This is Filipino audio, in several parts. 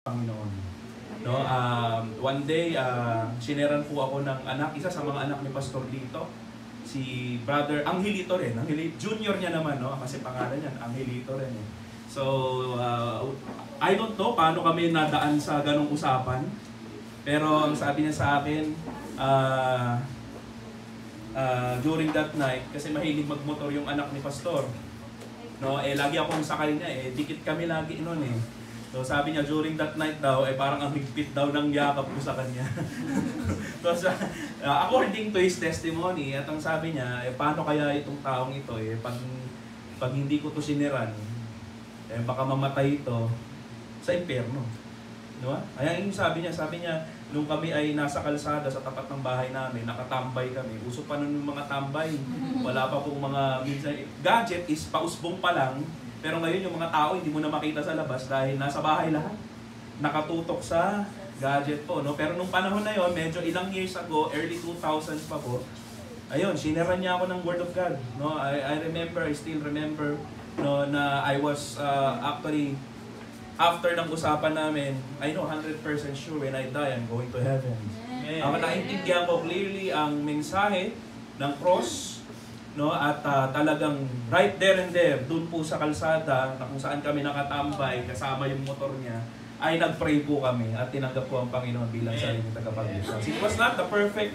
Panginoon. No, one day, sineran po ako ng anak, isa sa mga anak ni Pastor Lito, si Brother Angelito rin. Junior niya naman, no? Kasi pangalan niya, Angelito rin. Eh. So, I don't know paano kami nadaan sa ganong usapan. Pero ang sabi niya sa akin, during that night, kasi mahilig magmotor yung anak ni Pastor. No, lagi akong sakay niya, dikit kami lagi noon eh. So sabi niya during that night daw, parang ang higpit daw ng yakap ko sa kanya. So according to his testimony, at ang sabi niya, paano kaya itong taong ito, pag hindi ko to siniran, baka mamatay ito sa impyerno. Diba? Kaya yung sabi niya, nung kami ay nasa kalsada sa tapat ng bahay namin, nakatambay kami. Uso pa nun yung mga tambay. Wala pa pong mga, minsan, gadget is pausbong pa lang. Pero ngayon yung mga tao hindi mo na makita sa labas dahil nasa bahay lahat. Nakatutok sa gadget po. No? Pero nung panahon na yon, medyo ilang years ago, early 2000s pa po, ayun, siniran niya ako ng Word of God. No? I still remember no, na I was actually, after ng usapan namin, I know 100% sure when I die, I'm going to heaven. Ang naintindihan ko clearly ang mensahe ng cross, no? At talagang right there and there, dun po sa kalsada, na kung saan kami nakatambay, kasama yung motor niya, ay nag-pray po kami at tinanggap po ang Panginoon bilang sarili ng tagapagligtas. It was not the perfect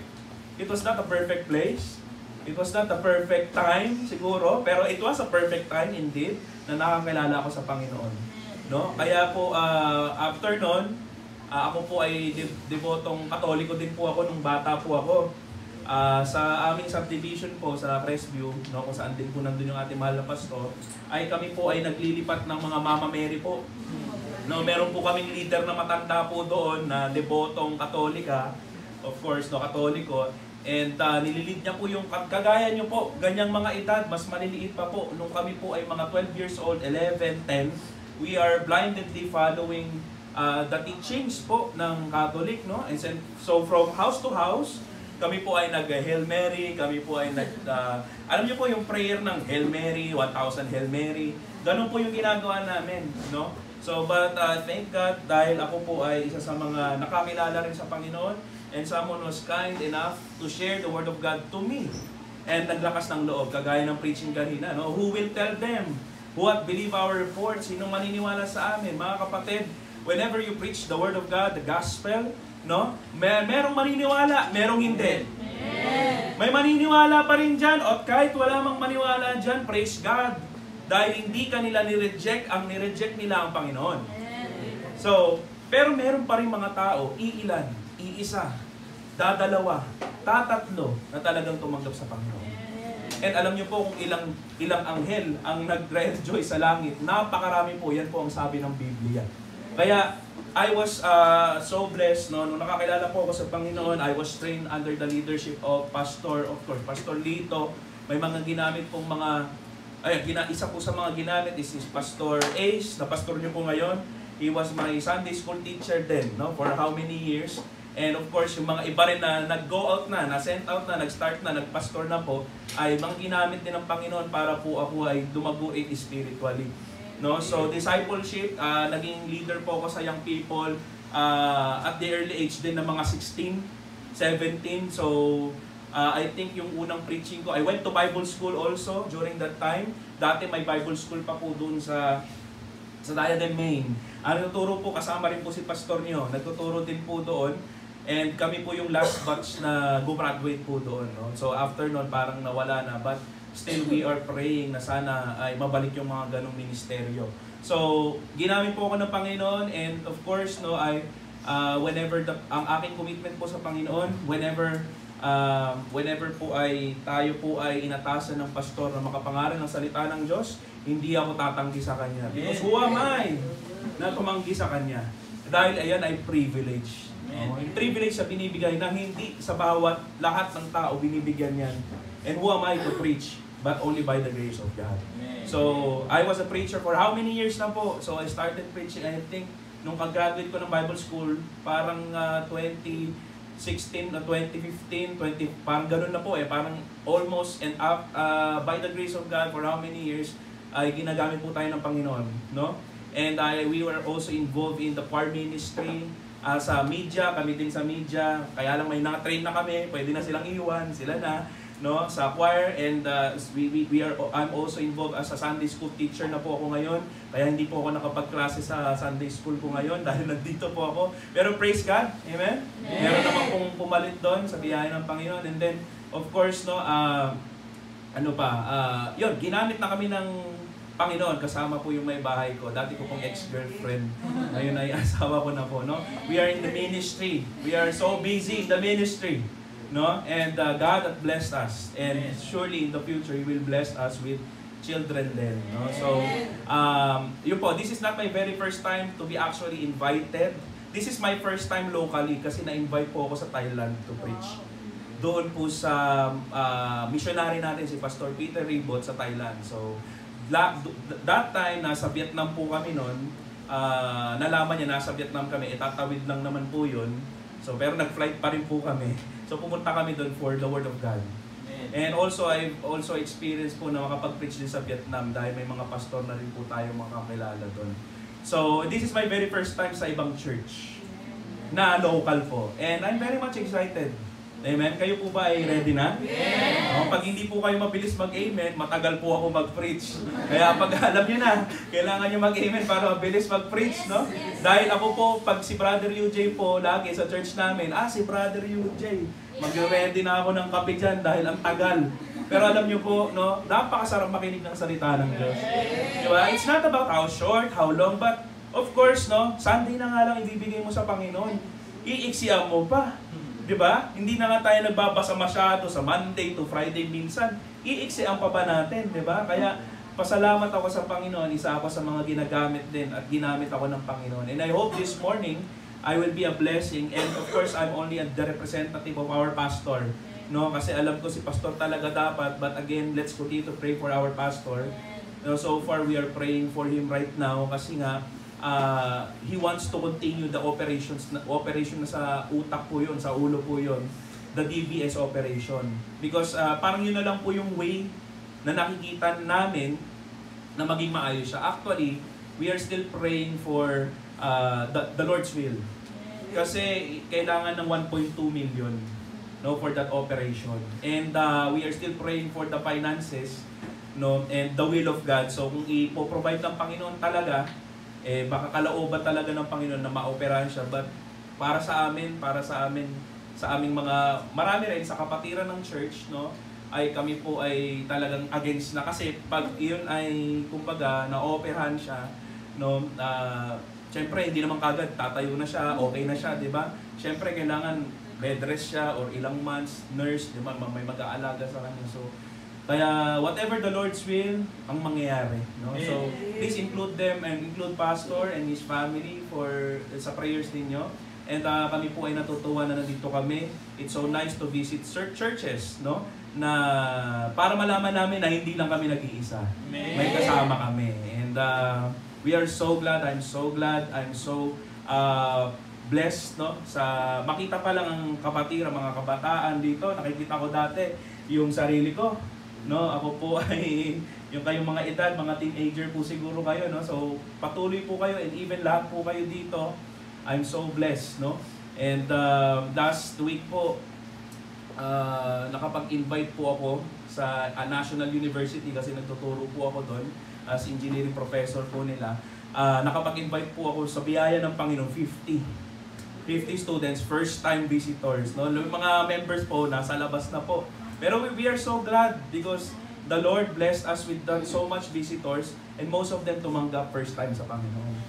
place. It was not the perfect time siguro, pero it was a perfect time indeed na nakakilala ako sa Panginoon. No? Kaya po after nun, ako po ay debotong Katoliko din po ako nung bata po ako. Sa aming subdivision po sa Crestview, no, kung saan din po nandun yung ating mahal na pastor, ay kami po ay naglilipat ng mga Mama Mary po. No, meron po kaming leader na matanda po doon na debotong Katolika, of course, no, Katoliko. And nililid niya po yung kagaya niyo po, ganyang mga edad, mas maliliit pa po. Nung kami po ay mga 12 years old, 11, 10, we are blindedly following the teachings po ng Catholic, no? And so from house to house, kami po ay nag-Hail Mary, kami po ay alam niyo po yung prayer ng Hail Mary, 1,000 Hail Mary, ganun po yung ginagawa namin, no? So, but thank God, dahil ako po ay isa sa mga nakakilala rin sa Panginoon, and someone was kind enough to share the Word of God to me. And naglakas ng loob, kagaya ng preaching kanina, no? Who will tell them? What believe our report? Sinong maniniwala sa amin? Mga kapatid, whenever you preach the Word of God, the Gospel, no? Merong maniniwala, merong hindi. May maniniwala pa rin dyan, at kahit wala mang maniwala dyan, praise God. Dahil hindi kanila ni-reject, ang ni-reject nila ang Panginoon. So, pero meron pa rin mga tao, iilan, iisa, dadalawa, tatatlo, na talagang tumanggap sa Panginoon. And alam niyo po kung ilang anghel ang nag-rejoice sa langit, napakarami po, yan po ang sabi ng Biblia. Kaya, I was so blessed, no? Nung nakakilala po ako sa Panginoon, I was trained under the leadership of Pastor Lito. May mga ginamit pong isa po sa mga ginamit is Pastor Ace, na pastor niyo po ngayon. He was my Sunday school teacher then, no? For how many years? And of course, yung mga iba rin na nag-go out na, na-sent out na, nag-start na, nag-pastor na po, ay mga ginamit din ng Panginoon para po ako ay dumaguin spiritually. No? So, discipleship, naging leader po ako sa young people at the early age din ng mga 16, 17. So, I think yung unang preaching ko, I went to Bible school also during that time. Dati may Bible school pa po doon sa Diadem, Maine. Nagtuturo po, kasama rin po si pastor niyo, nagtuturo din po doon. And kami po yung last batch na gumraduate po doon. No? So after noon, parang nawala na. But still, we are praying na sana ay mabalik yung mga ganong ministeryo. So, ginamit po ako ng Panginoon. And of course, no, whenever ang aking commitment po sa Panginoon, whenever po ay tayo po ay inatasan ng pastor na makapangaral ng salita ng Diyos, hindi ako tatanggi sa Kanya. Because who am I na tumanggi sa Kanya? Dahil ayan ay privilege. Yung privilege na binibigay na hindi sa bawat lahat ng tao binibigyan yan. And who am I to preach? But only by the grace of God. So, I was a preacher for how many years na po? So, I started preaching, I think, nung kag-graduate ko ng Bible school, parang 2016 na 2015, parang ganun na po parang almost and up by the grace of God for how many years ay ginagamit po tayo ng Panginoon, no? And we were also involved in the choir ministry. Sa media, kami din sa media. Kaya lang may na-train na kami, pwede na silang iwan, sila na, no, sa choir. And I'm also involved as a Sunday school teacher na po ako ngayon. Kaya hindi po ako nakapagklase sa Sunday school ko ngayon dahil nandito po ako. Pero praise God, amen? Meron naman pong pumalit doon sa biyaya ng Panginoon. And then, of course, no, yun, ginamit na kami ng Panginoon, kasama po yung may bahay ko. Dati ko pong ex-girlfriend. Ngayon ay asawa ko na po, no? We are in the ministry. We are so busy in the ministry, no? And God has blessed us. And surely in the future, He will bless us with children then, no? So, yun po, this is not my very first time to be actually invited. This is my first time locally kasi na-invite po ako sa Thailand to preach. Doon po sa missionary natin, si Pastor Peter Ribot sa Thailand. So, that time, nasa Vietnam po kami noon. Nalaman niya, nasa Vietnam kami. Itatawid lang naman po yun. So, pero nag-flight pa rin po kami. So, pumunta kami doon for the Word of God. And also, I've also experienced po na makapag-preach din sa Vietnam dahil may mga pastor na rin po tayo makakilala doon. So, this is my very first time sa ibang church na local po. And I'm very much excited. Amen? Kayo po ba ay ready na? Yes! Pag hindi po kayo mabilis mag-amen, matagal po ako mag-preach. Kaya pag alam nyo na, kailangan nyo mag-amen para mabilis mag-preach, no? Dahil ako po, pag si Brother UJ po, lagi sa church namin, si Brother UJ, mag-ready na ako ng kape dyan dahil ang tagal. Pero alam nyo po, no, napakasarap makinig ng salita ng Diyos. Diba? It's not about how short, how long, but of course, no, Sunday na nga lang ibibigay mo sa Panginoon. Iiksiyan mo pa. Diba? Hindi na nga tayo nagbabasa masyado sa Monday to Friday minsan. Iiksian pa ba natin, diba? Kaya pasalamat ako sa Panginoon, isa ako sa mga ginagamit din at ginamit ako ng Panginoon. And I hope this morning, I will be a blessing. And of course, I'm only the representative of our pastor. No? Kasi alam ko si pastor talaga dapat. But again, let's continue to pray for our pastor. So far, we are praying for him right now kasi nga, he wants to continue the operation na sa utak po yun, sa ulo po yun, the DBS operation. Because parang yun na lang po yung way na nakikita namin na maging maayos siya. Actually, we are still praying for the Lord's will. Kasi kailangan ng 1.2 million, no, for that operation. And we are still praying for the finances, no, and the will of God. So kung ipo-provide ng Panginoon talaga, baka kalooban talaga ng Panginoon na maoperahan siya. But para sa amin, sa aming mga, marami rin sa kapatiran ng church, no, ay kami po ay talagang against na. Kasi pag iyon ay, kumbaga, na-operahan siya, no, syempre hindi naman kagad tatayo na siya, okay na siya, di ba? Syempre kailangan bed rest siya or ilang months, nurse, di ba? May mag-aalaga sa kanya. So, kaya whatever the Lord's will, ang mangyayari, no? So please include them and include Pastor and his family for sa prayers ninyo. And kami po ay natutuwa na nandito kami. It's so nice to visit churches, no? Na para malaman namin na hindi lang kami nag-iisa. May kasama kami. And we are so glad. I'm so glad. I'm so blessed, no? Sa makita pa lang ang kapatira, mga kabataan dito. Nakikita ko dati yung sarili ko. No, ako po ay yung kayong mga edad, mga teenager po siguro kayo, no. So patuloy po kayo and even lahat po kayo dito. I'm so blessed, no. And last week po nakapag-invite po ako sa National University kasi nagtuturo po ako doon as engineering professor po nila. Nakapag-invite po ako sa biyaya ng Panginoon, 50 students, first time visitors, no. Yung mga members po nasa labas na po. Pero we are so glad because the Lord blessed us with so much visitors and most of them tumanggap first time sa Panginoon.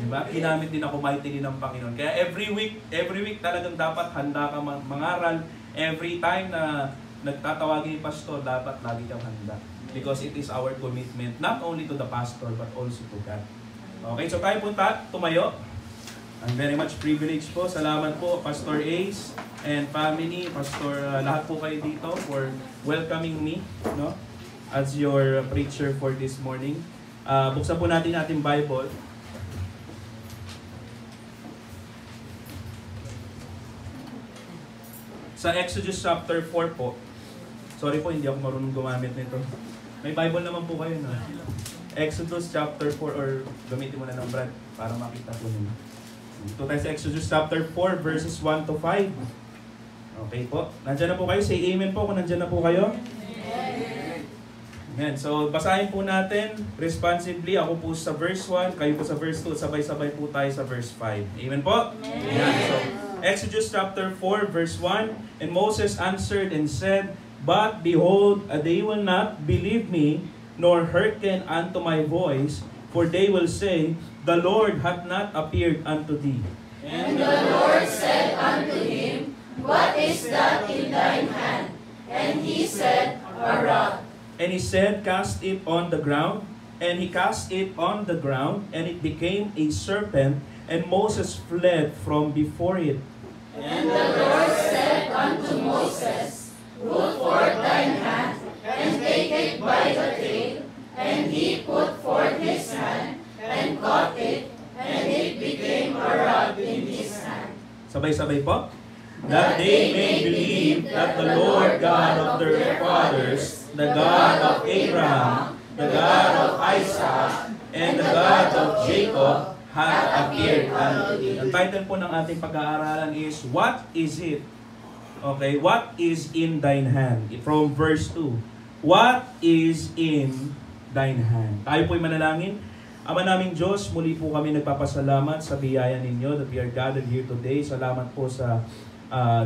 Diba? Ginamit din ako mightily ng Panginoon. Kaya every week talagang dapat handa ka mangaral. Every time na nagtatawagin yung pastor, dapat lagi kang handa. Because it is our commitment not only to the pastor but also to God. Okay, so tayo po tumayo. I'm very much privileged po. Salamat po, Pastor Ace and family, Pastor, lahat po kayo dito for welcoming me, no, as your preacher for this morning. Buksan po natin ating Bible. Sa Exodus chapter 4 po. Sorry po, hindi ako marunong gumamit nito. May Bible naman po kayo, no? Exodus chapter 4, or gamitin mo na ng Brad para makita po ninyo. Ito tayo sa Exodus chapter 4 verses 1 to 5. Okay po. Nandiyan na po kayo. Say amen po kung nandiyan na po kayo. Amen. So basahin po natin responsively. Ako po sa verse 1, kayo po sa verse 2. Sabay-sabay po tayo sa verse 5. Amen po? Amen. So Exodus chapter 4 verse 1. And Moses answered and said, But behold, they will not believe me, nor hearken unto my voice, for they will say, The Lord hath not appeared unto thee. And the Lord said unto him, What is that in thine hand? And he said, A rod. And he said, Cast it on the ground. And he cast it on the ground, and it became a serpent, and Moses fled from before it. And the Lord said unto Moses, Put forth thine hand, and take it by the tail. And he put forth his hand, and caught it, and it became a rod in his hand. Sabay-sabay po. That they may believe that the Lord God of their fathers, the God of Abraham, the God of Isaac, and the God of Jacob, hath appeared unto thee. Ang title po ng ating pag-aaralan is, What is it? Okay, what is in thine hand? From verse 2. What is in thine hand? Tayo po'y manalangin. Ama naming Diyos, muli po kami nagpapasalamat sa biyaya ninyo that we are gathered here today. Salamat po sa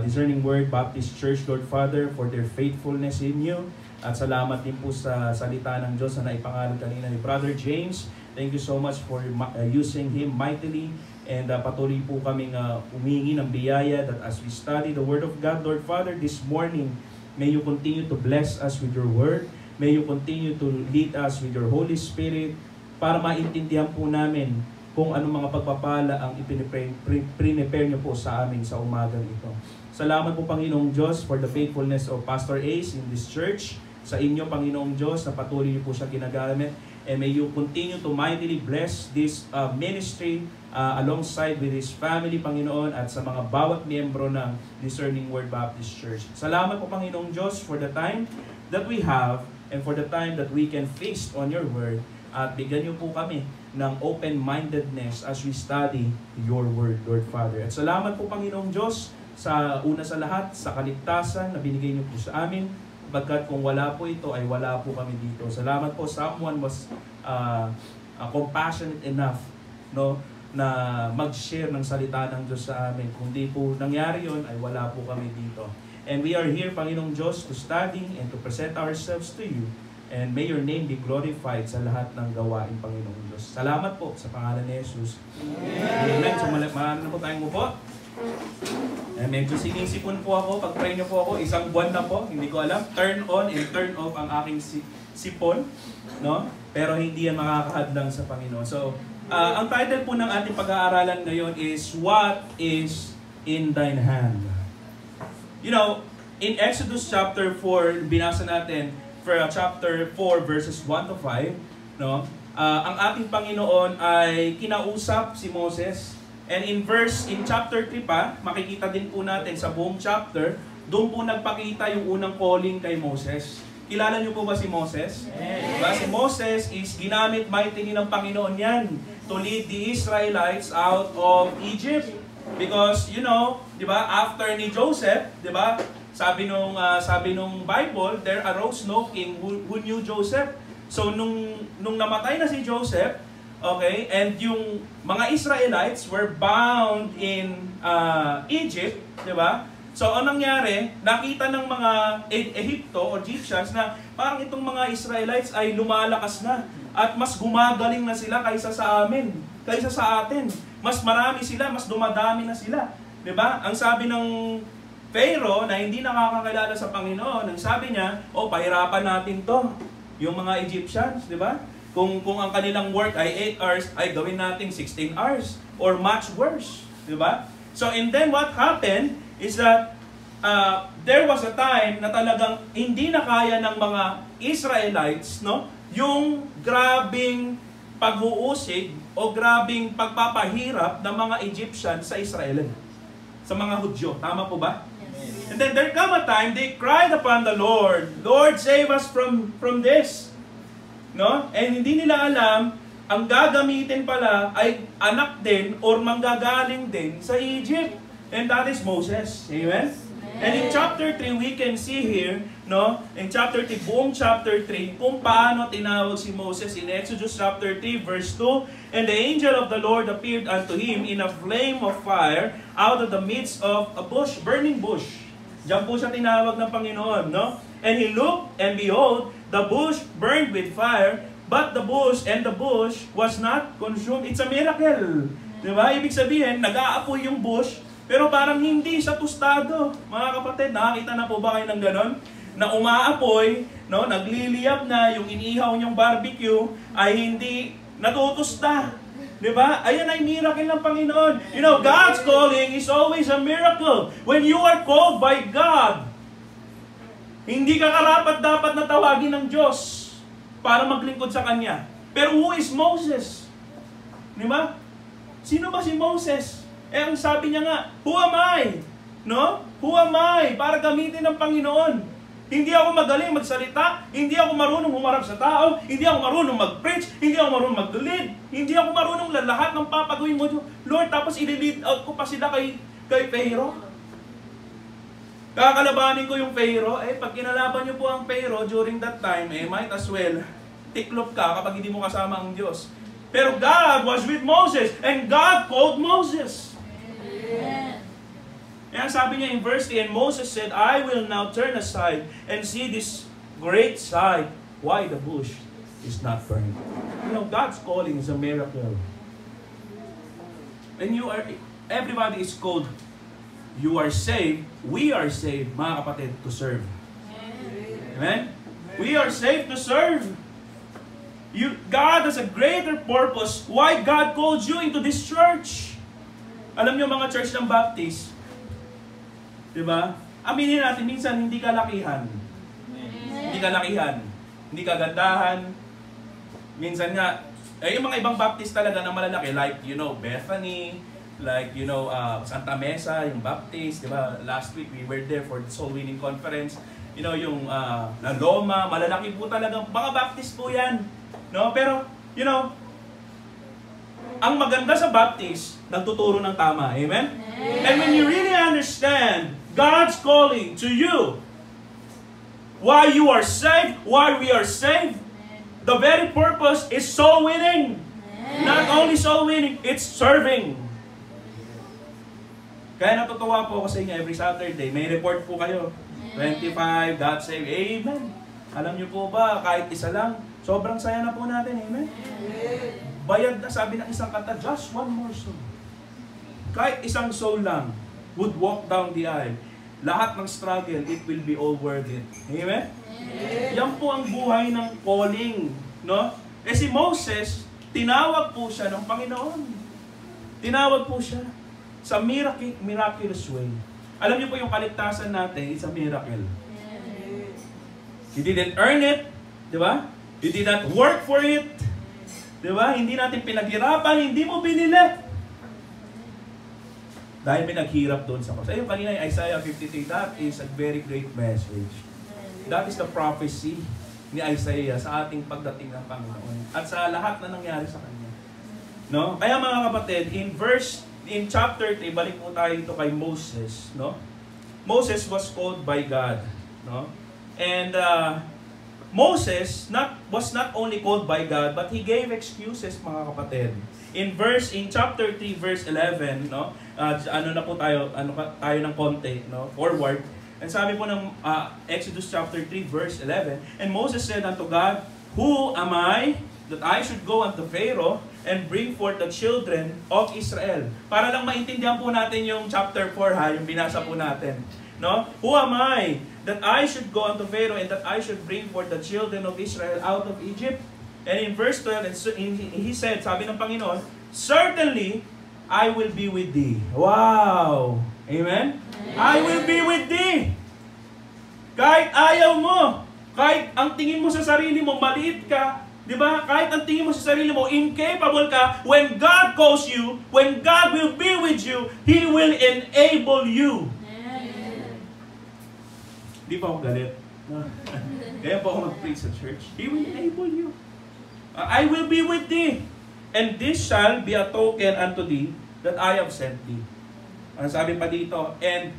Discerning Word Baptist Church, Lord Father, for their faithfulness in you. At salamat din po sa salita ng Diyos na naipangalan kanina ni Brother James. Thank you so much for using him mightily. And patuloy po kaming humingi ng biyaya that as we study the Word of God, Lord Father, this morning, may you continue to bless us with your Word. May you continue to lead us with your Holy Spirit para maintindihan po namin kung anong mga pagpapala ang ipinipre-prepare niyo po sa amin sa umagang ito. Salamat po, Panginoong Diyos, for the faithfulness of Pastor Ace in this church. Sa inyo, Panginoong Diyos, na patuloy niyo po siya ginagamit. And may you continue to mightily bless this ministry alongside with his family, Panginoon, at sa mga bawat miyembro ng Discerning Word Baptist Church. Salamat po, Panginoong Diyos, for the time that we have and for the time that we can feast on your word. At bigyan niyo po kami ng open-mindedness as we study your word, Lord Father. At salamat po, Panginoong Diyos, sa una sa lahat, sa kaligtasan na binigay niyo po sa amin. Bagkat kung wala po ito, ay wala po kami dito. Salamat po, someone was compassionate enough, no, na mag-share ng salita ng Diyos sa amin. Kung di po nangyari yun, ay wala po kami dito. And we are here, Panginoong Diyos, to study and to present ourselves to you. And may your name be glorified sa lahat ng gawain, Panginoong Diyos. Salamat po sa pangalan ni Jesus. Amen. So, maaaring na po tayong upo. Medyo sinisipon po ako. Pag-pray niyo po ako, isang buwan na po. Hindi ko alam. Turn on and turn off ang aking sipon. No? Pero hindi yan makakahadlang sa Panginoon. So, ang title po ng ating pag-aaralan ngayon is, What is in thine hand? You know, in Exodus chapter 4, binasa natin, for chapter 4 verses 1 to 5, no? Ang ating Panginoon ay kinausap si Moses. And in chapter 3 pa, makikita din po natin sa buong chapter, doon po nagpakita yung unang calling kay Moses. Kilala niyo po ba si Moses? Diba? Si Moses is ginamit mightily ng Panginoon yan to lead the Israelites out of Egypt. Because, you know, di ba, after ni Joseph, di ba, sabi nung Bible, there arose no king who knew Joseph. So, nung namatay na si Joseph, okay, and yung mga Israelites were bound in Egypt, di ba? So, anong nangyari? Nakita ng mga Egypto o Egyptians na parang itong mga Israelites ay lumalakas na at mas gumagaling na sila kaysa sa amin, kaysa sa atin. Mas marami sila, mas dumadami na sila. Diba? Ang sabi ng Pharaoh na hindi nakakakilala sa Panginoon, ang sabi niya, pahirapan natin to. Yung mga Egyptians, diba? Kung ang kanilang work ay 8 hours, ay gawin natin 16 hours or much worse. Diba? So, and then what happened is that there was a time na talagang hindi na kaya ng mga Israelites, no, yung grabing pag-uusig o grabing pagpapahirap ng mga Egyptians sa Israel, sa mga Hudyo. Tama po ba? Yes. And then there come a time they cried upon the Lord, Lord, save us from this. No? And hindi nila alam, ang gagamitin pala ay anak din or manggagaling din sa Egypt. And that is Moses. Amen? And in chapter 3, we can see here, no? In chapter 3, buong chapter 3, kung paano tinawag si Moses in Exodus chapter 3, verse 2, And the angel of the Lord appeared unto him in a flame of fire out of the midst of a bush, burning bush. Diyan po siya tinawag ng Panginoon, no? And he looked, and behold, the bush burned with fire, but the bush was not consumed. It's a miracle. Diba? Ibig sabihin, nag-aapoy yung bush, pero parang hindi siya tostado. Mga kapatid, nakakita na po ba kayo ng ganon? Na umaapoy, no, nagliliyab na, yung inihaw niyong barbecue ay hindi natutusta. Diba? Ayan ay miracle ng Panginoon. You know, God's calling is always a miracle. When you are called by God, hindi ka karapat-dapat na tawagin ng Diyos para maglingkod sa Kanya. Pero who is Moses? Diba? Sino ba si Moses? Eh, ang sabi niya nga, who am I? No? Who am I? Para gamitin ng Panginoon. Hindi ako magaling magsalita, hindi ako marunong humarap sa tao, hindi ako marunong mag-preach, hindi ako marunong mag-lead, hindi ako marunong lahat ng papagawin mo. Lord, tapos i-lead out ko pa sila kay Pharaoh. Kakalabanin ko yung Pharaoh. Eh, pag kinalaban niyo po ang Pharaoh during that time, eh, might as well, tiklop ka kapag hindi mo kasama ang Diyos. Pero God was with Moses, and God called Moses. Amen. Kaya sabi niya in verse 10, and Moses said, I will now turn aside and see this great sight, why the bush is not burned. You know, God's calling is a miracle. When you are, everybody is called, you are saved, we are saved, mga kapatid, to serve. Amen? We are saved to serve. God has a greater purpose why God called you into this church. Alam niyo mga church ng Baptist, diba? Aminin natin, minsan hindi ka lakihan. Hindi ka lakihan. Hindi ka gandahan. Minsan nga, yung mga ibang Baptist talaga na malalaki, like, you know, Bethany, like, you know, Santa Mesa, yung Baptist, diba? Last week, we were there for the Soul Winning Conference. You know, yung na Loma, malalaki po talaga. Mga Baptist po yan. No? Pero, you know, ang maganda sa Baptist, nagtuturo ng tama. Amen? And when you really understand God's calling to you, why you are saved, why we are saved, the very purpose is soul winning. Not only soul winning, it's serving. Kaya natutuwa po ako sa inyo every Saturday. May report po kayo. 25, God save. Amen. Alam niyo po ba, kahit isa lang, sobrang saya na po natin. Amen. Bayad na, sabi ng isang kanta, just one more soul. Kahit isang soul lang would walk down the aisle. Lahat ng struggle, it will be all worth it. Amen? Yan po ang buhay ng calling. No? Eh si Moses, tinawag po siya ng Panginoon. Tinawag po siya sa miraculous way. Alam niyo po yung kaligtasan natin, it's a miracle. You didn't earn it. Di ba? You did not work for it. Di ba? Hindi natin pinaghirapan, hindi mo binili. Dahil may naghirap doon sa cross. Ayun kanina yung Isaiah 53, that is a very great message. That is the prophecy ni Isaiah sa ating pagdating ng Panginoon. At sa lahat na nangyari sa Kanya. No? Kaya mga kapatid, in chapter 3, balik po tayo dito kay Moses. No? Moses was called by God. No? And Moses was not only called by God, but he gave excuses, mga kapatid. In chapter 3 verse 11, no? Tayo ng konti, no? Forward. And sabi po ng Exodus chapter 3 verse 11, and Moses said unto God, who am I that I should go unto Pharaoh and bring forth the children of Israel? Para lang maintindihan po natin yung chapter 4 yung binasa po natin, no? Who am I that I should go unto Pharaoh and that I should bring forth the children of Israel out of Egypt? And in verse 12, he said, sabi ng Panginoon, certainly, I will be with thee. Wow! Amen? I will be with thee. Kahit ayaw mo, kahit ang tingin mo sa sarili mo, maliit ka, di ba? Kahit ang tingin mo sa sarili mo, incapable ka, when God calls you, when God will be with you, He will enable you. Di pa ako galit. Kaya po ako mag-preach sa church. He will enable you. I will be with thee, and this shall be a token unto thee that I have sent thee. Ang sabi pa dito, and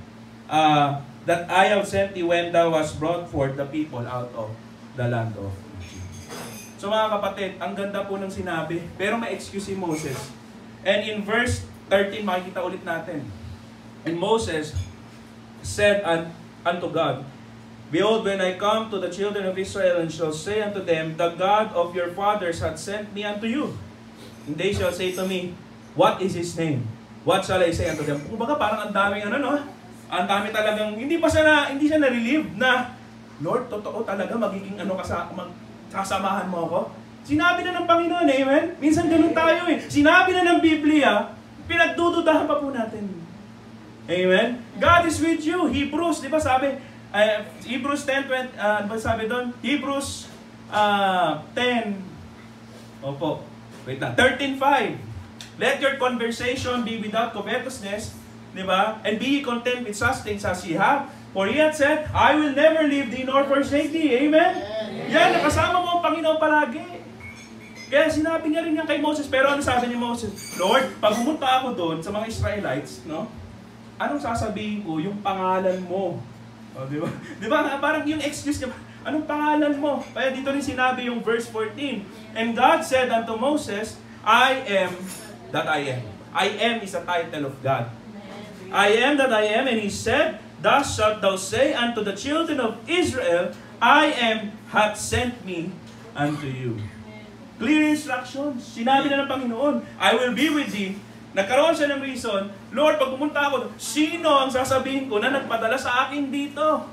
that I have sent thee when thou hast brought forth the people out of the land of Egypt. So mga kapatid, ang ganda po ng sinabi, pero may excuse si Moses. And in verse 13, makikita ulit natin. And Moses said unto God, Behold, when I come to the children of Israel, and shall say unto them, The God of your fathers hath sent me unto you. And they shall say to me, What is his name? What shall I say unto them? Kumbaga parang ang daming ang dami talagang, hindi siya na-relieve na, Lord, totoo talaga, magiging sasamahan mo ako? Sinabi na ng Panginoon, amen? Minsan ganun tayo eh. Sinabi na ng Biblia, pinagdududahan pa po natin. Amen? God is with you. Hebrews, di ba sabi, Hebrews 10:20, ano ba sabi doon? Hebrews 10, opo, wait na, 13:5. Let your conversation be without covetousness, di ba? And be ye content with such things as ye have. For he hath said, I will never leave thee nor forsake thee. Amen? Yan, nakasama mo ang Panginoon palagi. Kaya sinabi niya rin yan kay Moses. Pero ano sabi ni Moses? Lord, pag pumunta ako doon sa mga Israelites, no? Anong sasabihin ko? Yung pangalan mo. O, di ba? Di ba? Parang yung excuse niya, anong pangalan mo? Kaya dito rin sinabi yung verse 14. And God said unto Moses, I am that I am. I am is a title of God. I am that I am, and he said, Thus shalt thou say unto the children of Israel, I am hath sent me unto you. Clear instructions. Sinabi na ng Panginoon, I will be with thee. Nagkaroon siya ng reason, Lord, pag pumunta ako, sino ang sasabihin ko na nagpadala sa akin dito?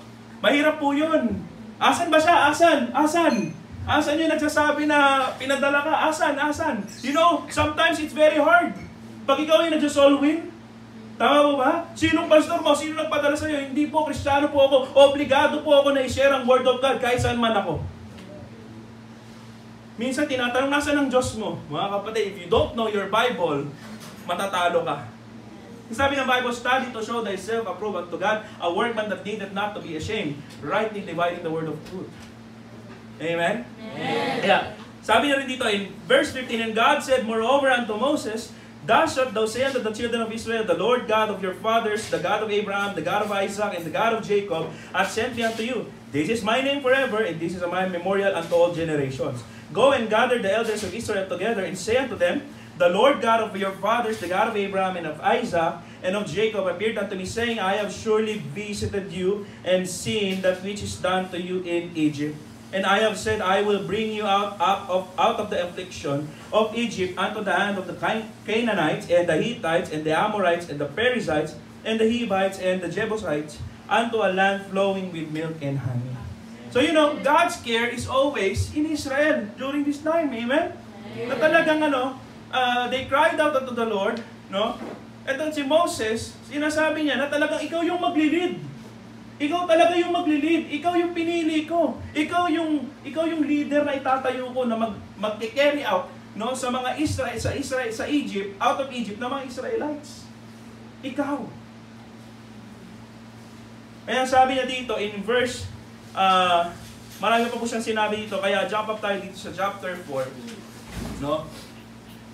Mahirap po yun. Asan ba siya? Asan? Asan? Asan yung nagsasabi na pinadala ka? Asan? Asan? You know, sometimes it's very hard. Pag ikaw yung nagsasoul win, tama mo ba? Sinong pastor mo? Sino nagpadala sa iyo? Hindi po, Kristiyano po ako. Obligado po ako na i-share ang Word of God kahit saan man ako. Minsan tinatanong, nasa ng Diyos mo? Mga kapatid, if you don't know your Bible, matatalo ka. Sabi ng Bible, study to show thyself approved unto God, a workman that needeth not to be ashamed, rightly dividing the word of truth. Amen? Amen. Yeah. Sabi niya rin dito in verse 15, And God said moreover unto Moses, Thus shalt thou say unto the children of Israel, The Lord God of your fathers, the God of Abraham, the God of Isaac, and the God of Jacob, hath sent me unto you. This is my name forever, and this is my memorial unto all generations. Go and gather the elders of Israel together, and say unto them, The Lord God of your fathers, the God of Abraham, and of Isaac, and of Jacob, appeared unto me, saying, I have surely visited you, and seen that which is done to you in Egypt. And I have said, I will bring you out of the affliction of Egypt unto the hand of the Canaanites, and the Hittites, and the Amorites, and the Perizzites, and the Hivites, and the Jebusites, unto a land flowing with milk and honey. So you know, God's care is always in Israel during this time. Amen? Na talagang they cried out unto the Lord, no? At si Moses, sinasabi niya na talagang ikaw yung maglilid. Ikaw talaga yung maglilid. Ikaw yung pinili ko. Ikaw yung leader na itatayo ko na mag-carry out, no, sa mga Israel sa Egypt, out of Egypt na mga Israelites. Ikaw. Kaya sabi niya dito in verse marami pa po siyang sinabi dito, kaya jump up tayo dito sa chapter 4, no?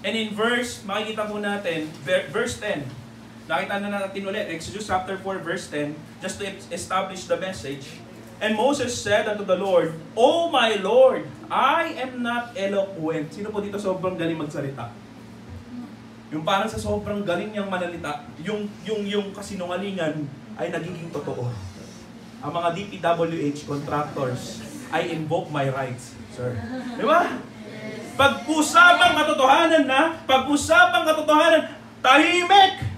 And in verse, makikita po natin, verse 10. Nakita na natin ulit, Exodus chapter 4, verse 10, just to establish the message. And Moses said unto the Lord, O my Lord, I am not eloquent. Sino po dito sobrang galing magsalita? Yung parang sa sobrang galing niyang manalita, yung kasinungalingan ay nagiging totoo. Ang mga DPWH contractors, I invoke my rights, sir. Di ba? Pag-usapang katotohanan, tahimik!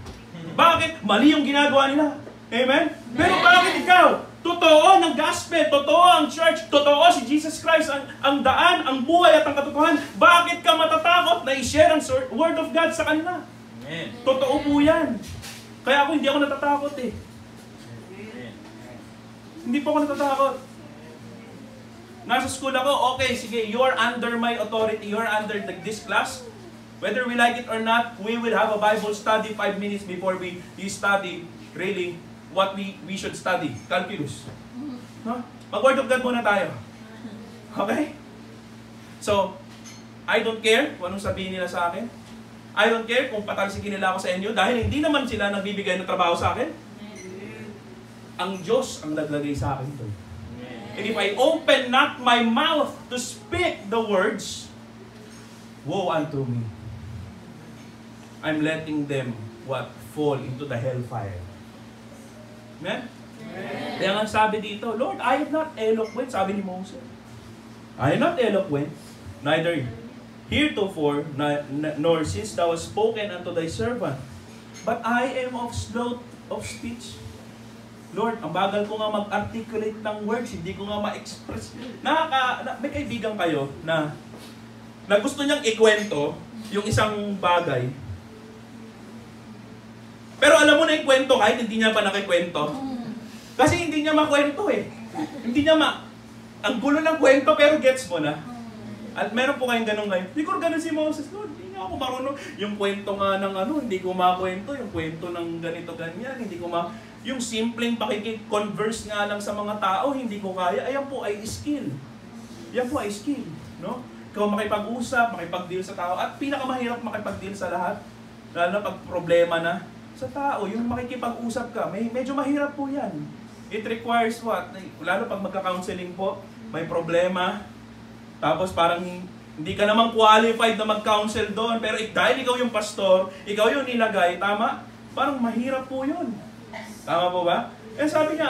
Bakit? Mali yung ginagawa nila. Amen? Pero bakit ikaw? Totoo ng gospel, totoo ang church, totoo si Jesus Christ, ang daan, ang buhay at ang katotohanan. Bakit ka matatakot na i-share ang word of God sa kanila? Amen. Totoo po yan. Kaya hindi ako natatakot eh. Amen. Hindi po ako natatakot. Nasa school ako, okay, sige, you are under my authority, you are under this class. Whether we like it or not, we will have a Bible study 5 minutes before we study really what we should study. Calculus. No? Mag-Word of God muna tayo. Okay? So, I don't care kung anong sabihin nila sa akin. I don't care kung patalsikin nila ako sa inyo dahil hindi naman sila nagbibigay ng trabaho sa akin. Ang Diyos ang naglagay sa akin ito. And if I open not my mouth to speak the words, woe unto me. I'm letting them, fall into the hellfire. Amen? Kaya nga sabi dito, Lord, I am not eloquent, sabi ni Moses. I am not eloquent, neither heretofore, nor since thou hast spoken unto thy servant. But I am of slow of speech. Lord, ang bagal ko nga mag-articulate ng words, hindi ko nga ma-express. May kaibigan kayo na gusto niyang ikwento yung isang bagay. Pero alam mo na yung kwento kahit hindi niya pa nakikwento. Kasi hindi niya makwento eh. Hindi niya ang gulo ng kwento pero gets mo na. At meron po kayong ganun ngayon. Hindi ko ganun si Moses. Lord, hindi nga ako marunong. Yung kwento nga ng hindi ko makwento. Yung kwento ng ganito ganyan. Hindi ko yung simpleng pakikik-converse nga lang sa mga tao, hindi ko kaya. Ayan po ay skill. Yan po ay skill. No? Ikaw makipag-usap, makipag-deal sa tao. At pinakamahirap makipag-deal sa lahat. Lalo na pag problema na sa tao, yung makikipag-usap ka, medyo mahirap po yan. It requires what? Lalo pag magka-counseling po, may problema, tapos parang hindi ka naman qualified na mag-counsel doon, pero dahil ikaw yung pastor, ikaw yung nilagay, tama? Parang mahirap po yun. Tama po ba? Eh sabi niya,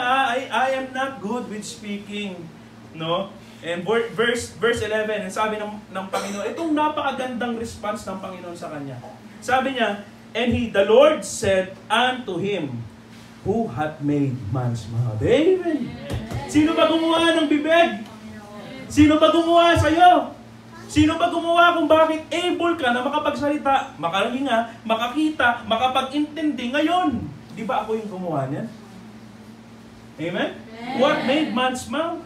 I am not good with speaking. No? And verse 11, sabi ng Panginoon, itong napakagandang response ng Panginoon sa kanya. Sabi niya, and the Lord said unto him, who hath made man's mouth? Amen. Sino ba gumawa ng bibig? Sino ba gumawa sa'yo? Sino ba gumawa kung bakit able ka na makapagsalita, makahinga, makakita, makapag-intindi ngayon? Di ba ako yung gumawa niyan? Amen? What made man's mouth?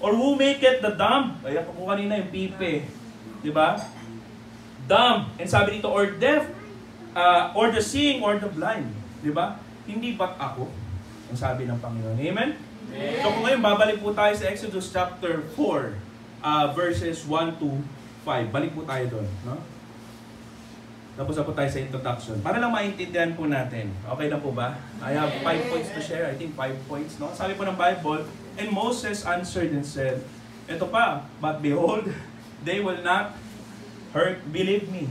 Or who maketh the dumb? Kaya po kanina yung pipe. Di ba? Dumb. And sabi dito, or deaf, or the seeing, or the blind. Di ba? Hindi ba't ako? Ang sabi ng Panginoon. Amen? So kung ngayon, babalik po tayo sa Exodus chapter 4, verses 1 to 5. Balik po tayo doon. No? Tapos na po tayo sa introduction. Para lang maintindihan po natin. Okay na po ba? I have 5 points to share. I think 5 points. No? Sabi po ng Bible, and Moses answered and said, ito pa, but behold, they will not believe me,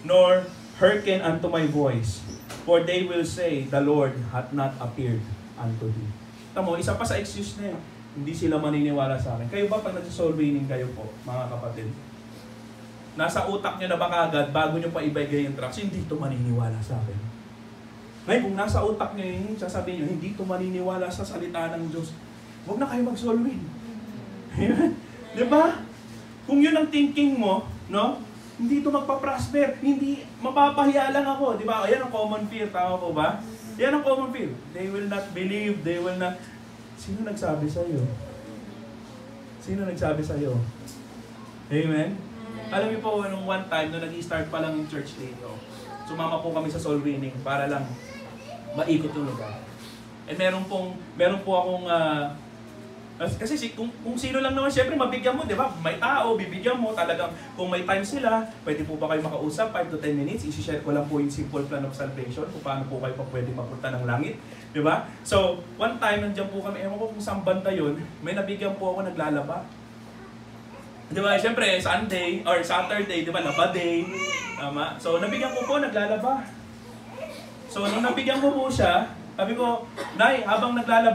nor hearken unto my voice. For they will say, the Lord hath not appeared unto thee. Tamo, isa pa sa excuse na yun. Hindi sila maniniwala sa akin. Kayo ba pag nag-soul winning kayo po, mga kapatid? Nasa utak nyo na ba kagad bago nyo pa ibigay yung tracks, hindi ito maniniwala sa akin. Ngayon, kung nasa utak nyo yun, sasabihin nyo, hindi ito maniniwala sa salita ng Diyos, huwag na kayo mag-soul win. Amen? Diba? Kung yun ang thinking mo, no? Hindi ito magpa-prosper. Hindi, mapapahiya lang ako. Diba? Yan ang common fear. Tama po ba? Yan ang common fear. They will not believe. They will not... Sino nagsabi sa'yo? Sino nagsabi sa'yo? Amen? Alam niyo po, nung one time, nung nag-start pa lang yung church dito, sumama po kami sa soul winning para lang maikot yung lugar. And meron po akong, kasi kung sino lang naman, syempre mabigyan mo, di ba? May tao, bibigyan mo, talagang kung may time sila, pwede po ba kayo makausap, 5 to 10 minutes, isi-share ko lang po yung simple plan of salvation, kung paano po kayo pa pwede mapunta ng langit, di ba? So, one time, nandiyan po kami, ewan ko kung saan banda yun, may nabigyan po ako naglalaba. Di ba, syempre, Sunday or Saturday, di ba, laba day. Tama? So, nabigyan ko po, naglalaba. So, nung nabigyan ko po siya, sabi ko, Nay, habang naglalaba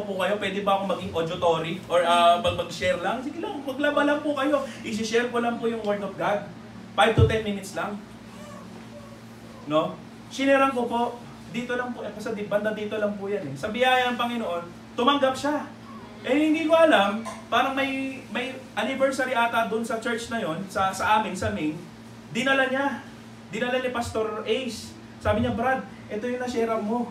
po kayo, pwede ba akong maging auditory? Or mag-share lang? Sige lang, maglaba lang po kayo. I-share ko lang po yung Word of God. 5 to 10 minutes lang. No? Shineran ko po, dito lang po, kasi banda dito lang po yan. Sa biyaya ng Panginoon, tumanggap siya. Eh hindi ko alam, parang may anniversary ata doon sa church na yon, sa amin, sa Maine. Dinala ni Pastor Ace. Sabi niya, Brad, ito yung na-share mo.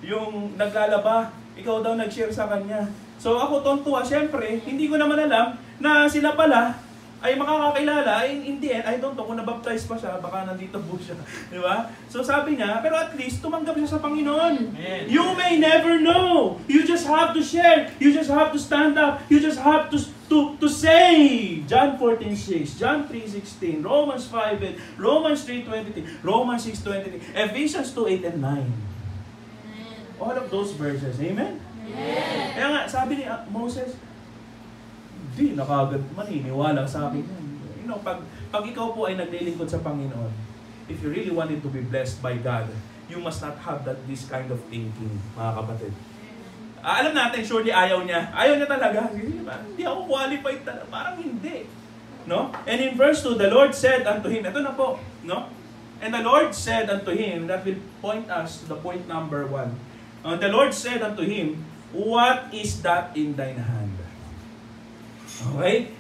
Yung naglalaba, ikaw daw nag-share sa kanya. So ako tontuwa, syempre, hindi ko naman alam na sila pala, ay makakakilala, in the end, I don't know kung nabaptize pa siya, baka nandito po siya. Di ba? So sabi niya, pero at least tumanggap siya sa Panginoon. Amen. You may never know. You just have to share. You just have to stand up. You just have to say. John 14:6, John 3:16, Romans 5:8, Romans 3:23, Romans 6:23, Ephesians 2:8 and 9. All of those verses. Amen? Amen. Kaya nga, sabi ni Moses, di na kagad maniniwala sa akin yan. You know, pag ikaw po ay naglilingkod sa Panginoon, if you really wanted to be blessed by God, you must not have this kind of thinking, mga kapatid. Alam natin, surely ayaw niya. Ayaw niya talaga. Hindi ako qualified talaga. Parang hindi. No? And in verse 2, the Lord said unto him, ito na po, no? And the Lord said unto him, that will point us to the point number 1. The Lord said unto him, what is that in thine hand? Okay?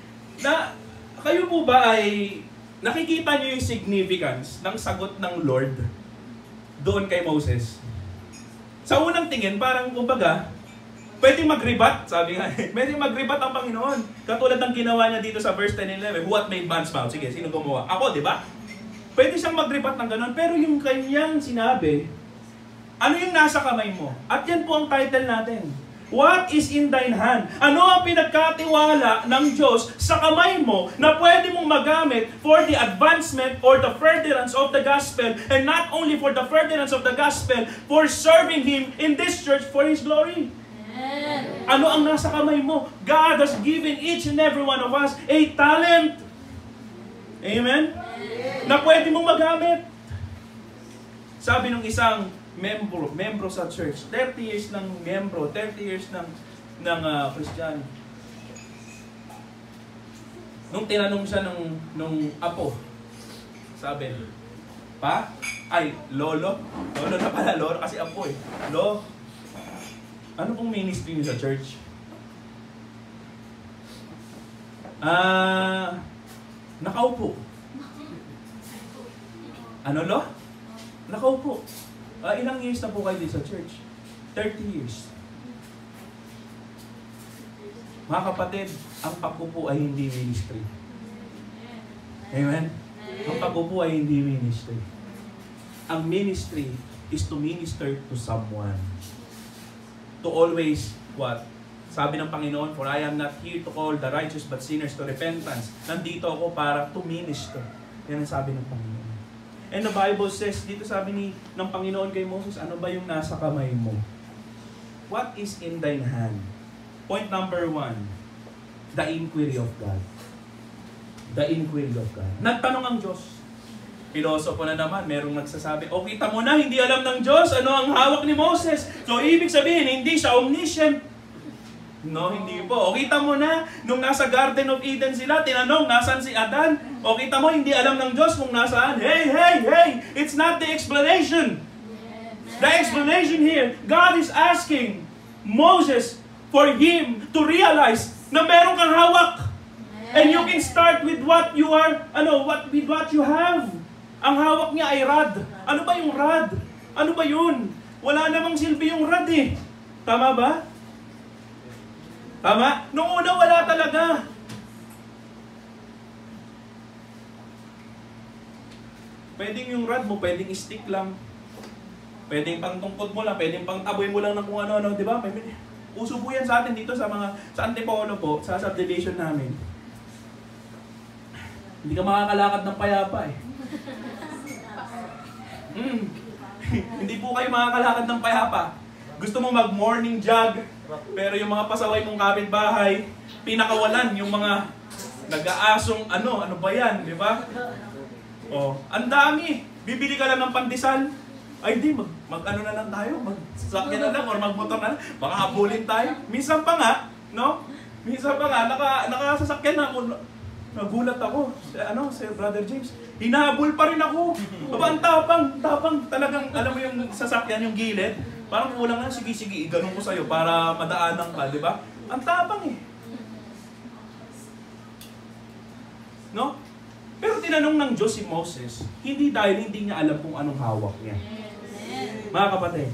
Kayo po ba ay nakikita niyo yung significance ng sagot ng Lord doon kay Moses? Sa unang tingin, parang kumbaga, pwedeng mag-rebat, sabi nga. Pwedeng mag-rebat ang Panginoon. Katulad ng ginawa niya dito sa verse 10 and 11. What made man's mouth? Sige, sino gumawa? Ako, di ba? Pwede siyang mag-rebat ng ganun. Pero yung kanyang sinabi, ano yung nasa kamay mo? At yan po ang title natin. What is in thine hand? Ano ang pinagkatiwala ng Diyos sa kamay mo na pwede mong magamit for the advancement or the furtherance of the gospel, and not only for the furtherance of the gospel, for serving Him in this church for His glory? Amen. Ano ang nasa kamay mo? God has given each and every one of us a talent. Amen? Na pwede mong magamit. Sabi ng isang membro sa church, 30 years ng membro, 30 years ng Christian. Nung tinanong siya nung apo, sabi, lolo na pala, lolo kasi apo eh. Ano pong ministry niyo sa church? Nakaupo. Ano lo? Nakaupo. Ilang years na po kayo din sa church? 30 years. Mga kapatid, ang pagpupo ay hindi ministry. Amen? Ang pagpupo ay hindi ministry. Ang ministry is to minister to someone. To always, what? Sabi ng Panginoon, for I am not here to call the righteous but sinners to repentance. Nandito ako para to minister. Yan ang sabi ng Panginoon. And the Bible says, dito sabi ng Panginoon kay Moses, ano ba yung nasa kamay mo? What is in thine hand? Point number 1, the inquiry of God. The inquiry of God. Nagtanong ang Diyos. Pilosopo na naman, merong nagsasabi, kita mo na, hindi alam ng Diyos ano ang hawak ni Moses. So, ibig sabihin, hindi siya omniscient. No, hindi po. Kita mo na, nung nasa Garden of Eden sila, tinanong, nasan si Adan? Kita mo, hindi alam ng Diyos kung nasaan. Hey! It's not the explanation. The explanation here, God is asking Moses for him to realize na meron kang hawak. And you can start with what you are, with what you have. Ang hawak niya ay rod. Ano ba yung rod? Ano ba yun? Wala namang silbi yung rod eh. Tama ba? Tama? Noong una wala talaga. Pwedeng yung rod mo, pwedeng stick lang. Pwedeng pang tungkod mo lang, pwedeng pang taboy mo lang ng kung ano-ano, di ba? Uso po yan sa atin dito sa Antipolo po, sa subdivision namin. Hindi ka makakalakad ng payapa eh. Hindi po kayo makakalakad ng payapa. Gusto mo mag-morning jog, pero yung mga pasaway mong kapitbahay, pinakawalan yung mga nag-aasong ano ba yan, di ba? Ang dami. Bibili ka lang ng pandesal. Ay di, mag-ano na lang tayo, mag-sasakyan na lang, or mag-motor na lang. Baka habulin tayo. Minsan pa nga, no? Minsan pa nga, nakasasakyan na ako. Nagulat ako. Si Brother James, hinahabol pa rin ako. Ang tapang. Talagang, alam mo yung sasakyan, yung gilid. Parang kulang na, sige, ganun ko sa'yo para madaanan ka, di ba? Ang tapang eh. No? Pero tinanong ng Diyos si Moses, hindi dahil hindi niya alam kung anong hawak niya. Mga kapatid,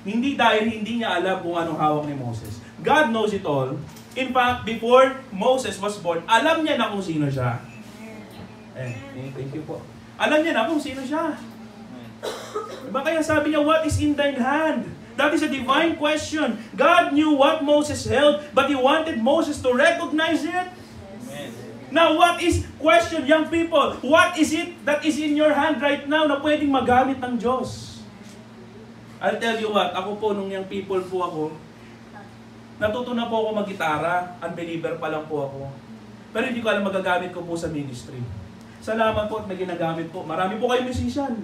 hindi dahil hindi niya alam kung anong hawak ni Moses. God knows it all, In fact, before Moses was born, alam niya na kung sino siya. Thank you po. Alam niya na kung sino siya. Diba kaya sabi niya, what is in thine hand? That is a divine question. God knew what Moses held, but He wanted Moses to recognize it. Amen. Now, what is, question, young people, what is it that is in your hand right now na pwedeng magamit ng Diyos? I'll tell you what, ako po, nung young people po ako, natuto na po ako mag-gitara, unbeliever pa lang po ako. Pero hindi ko alam magagamit ko po sa ministry. Salamat po at may ginagamit po. Marami po kayong musician.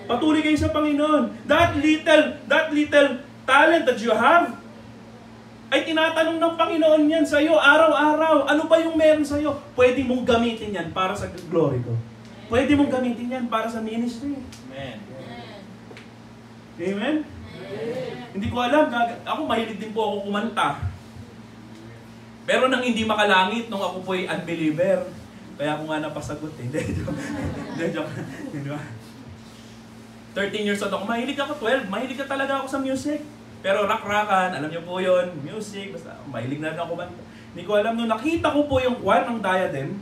Patuloy kayo sa Panginoon. That little talent that you have, ay tinatanong ng Panginoon yan sa iyo araw-araw. Ano ba yung meron sa iyo? Pwede mong gamitin yan para sa glory ko. Pwede mong gamitin yan para sa ministry. Amen. Amen? Hindi ko alam. Ako mahilig din po ako kumanta. Pero nang hindi makalangit, nung ako po ay unbeliever, kaya ako nga napasagot eh. Hindi, joke. 13 years old ako, mahilig ako 12. Mahilig ka talaga ako sa music. Pero rock-rockan, alam niyo po yun, music, basta mahilig na rin ako kumanta. Hindi ko alam nung nakita ko po yung choir ng Diadem.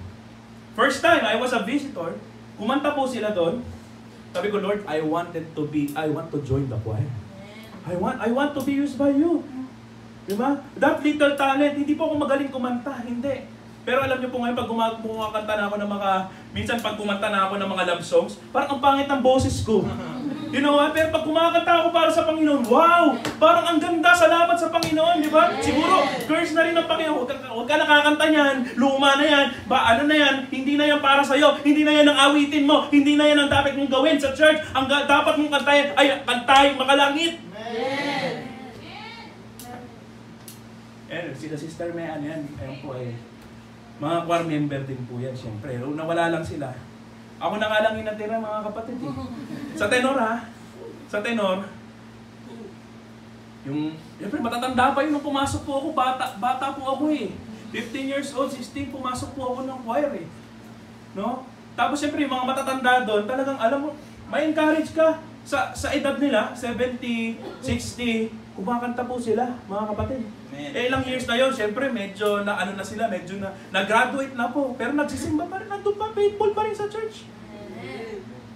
First time, I was a visitor. Kumanta po sila doon. Sabi ko, Lord, I want to join the choir. I want to be used by you. Diba? That little talent, hindi po ako magaling kumanta, hindi. Pero alam niyo po ngayon, pag kumakanta na ako ng minsan pag kumanta na ako ng mga love songs, parang ang pangit ng boses ko. You know what? Pero pag kumakanta ako para sa Panginoon, wow! Parang ang ganda, salamat sa Panginoon, di ba? Siguro, curse na rin ng Panginoon, huwag ka nakakanta niyan, luma na yan, ano na yan, hindi na yan para sa'yo, hindi na yan ang awitin mo, hindi na yan ang dapat mong gawin sa church, ang dapat mong kantahin ay kantahin makalangit. Sila Sister May, yan, ayun po eh. Mga choir member din po yan, siyempre. Nawala lang sila. Ako na nga lang yung natira, mga kapatid. Eh. Sa tenor ha, sa tenor, siyempre matatanda pa yun nung pumasok po ako, bata po ako eh. 15 years old, 16, pumasok po ako ng choir eh. No? Tapos siyempre yung mga matatanda doon, talagang alam mo, may encourage ka. Sa edad nila, 70, 60, kumakanta po sila, mga kapatid. Ilang years na yun, syempre medyo na ano na sila, medyo na nag-graduate na po. Pero nagsisimba pa rin, nandun pa, faithful pa rin sa church.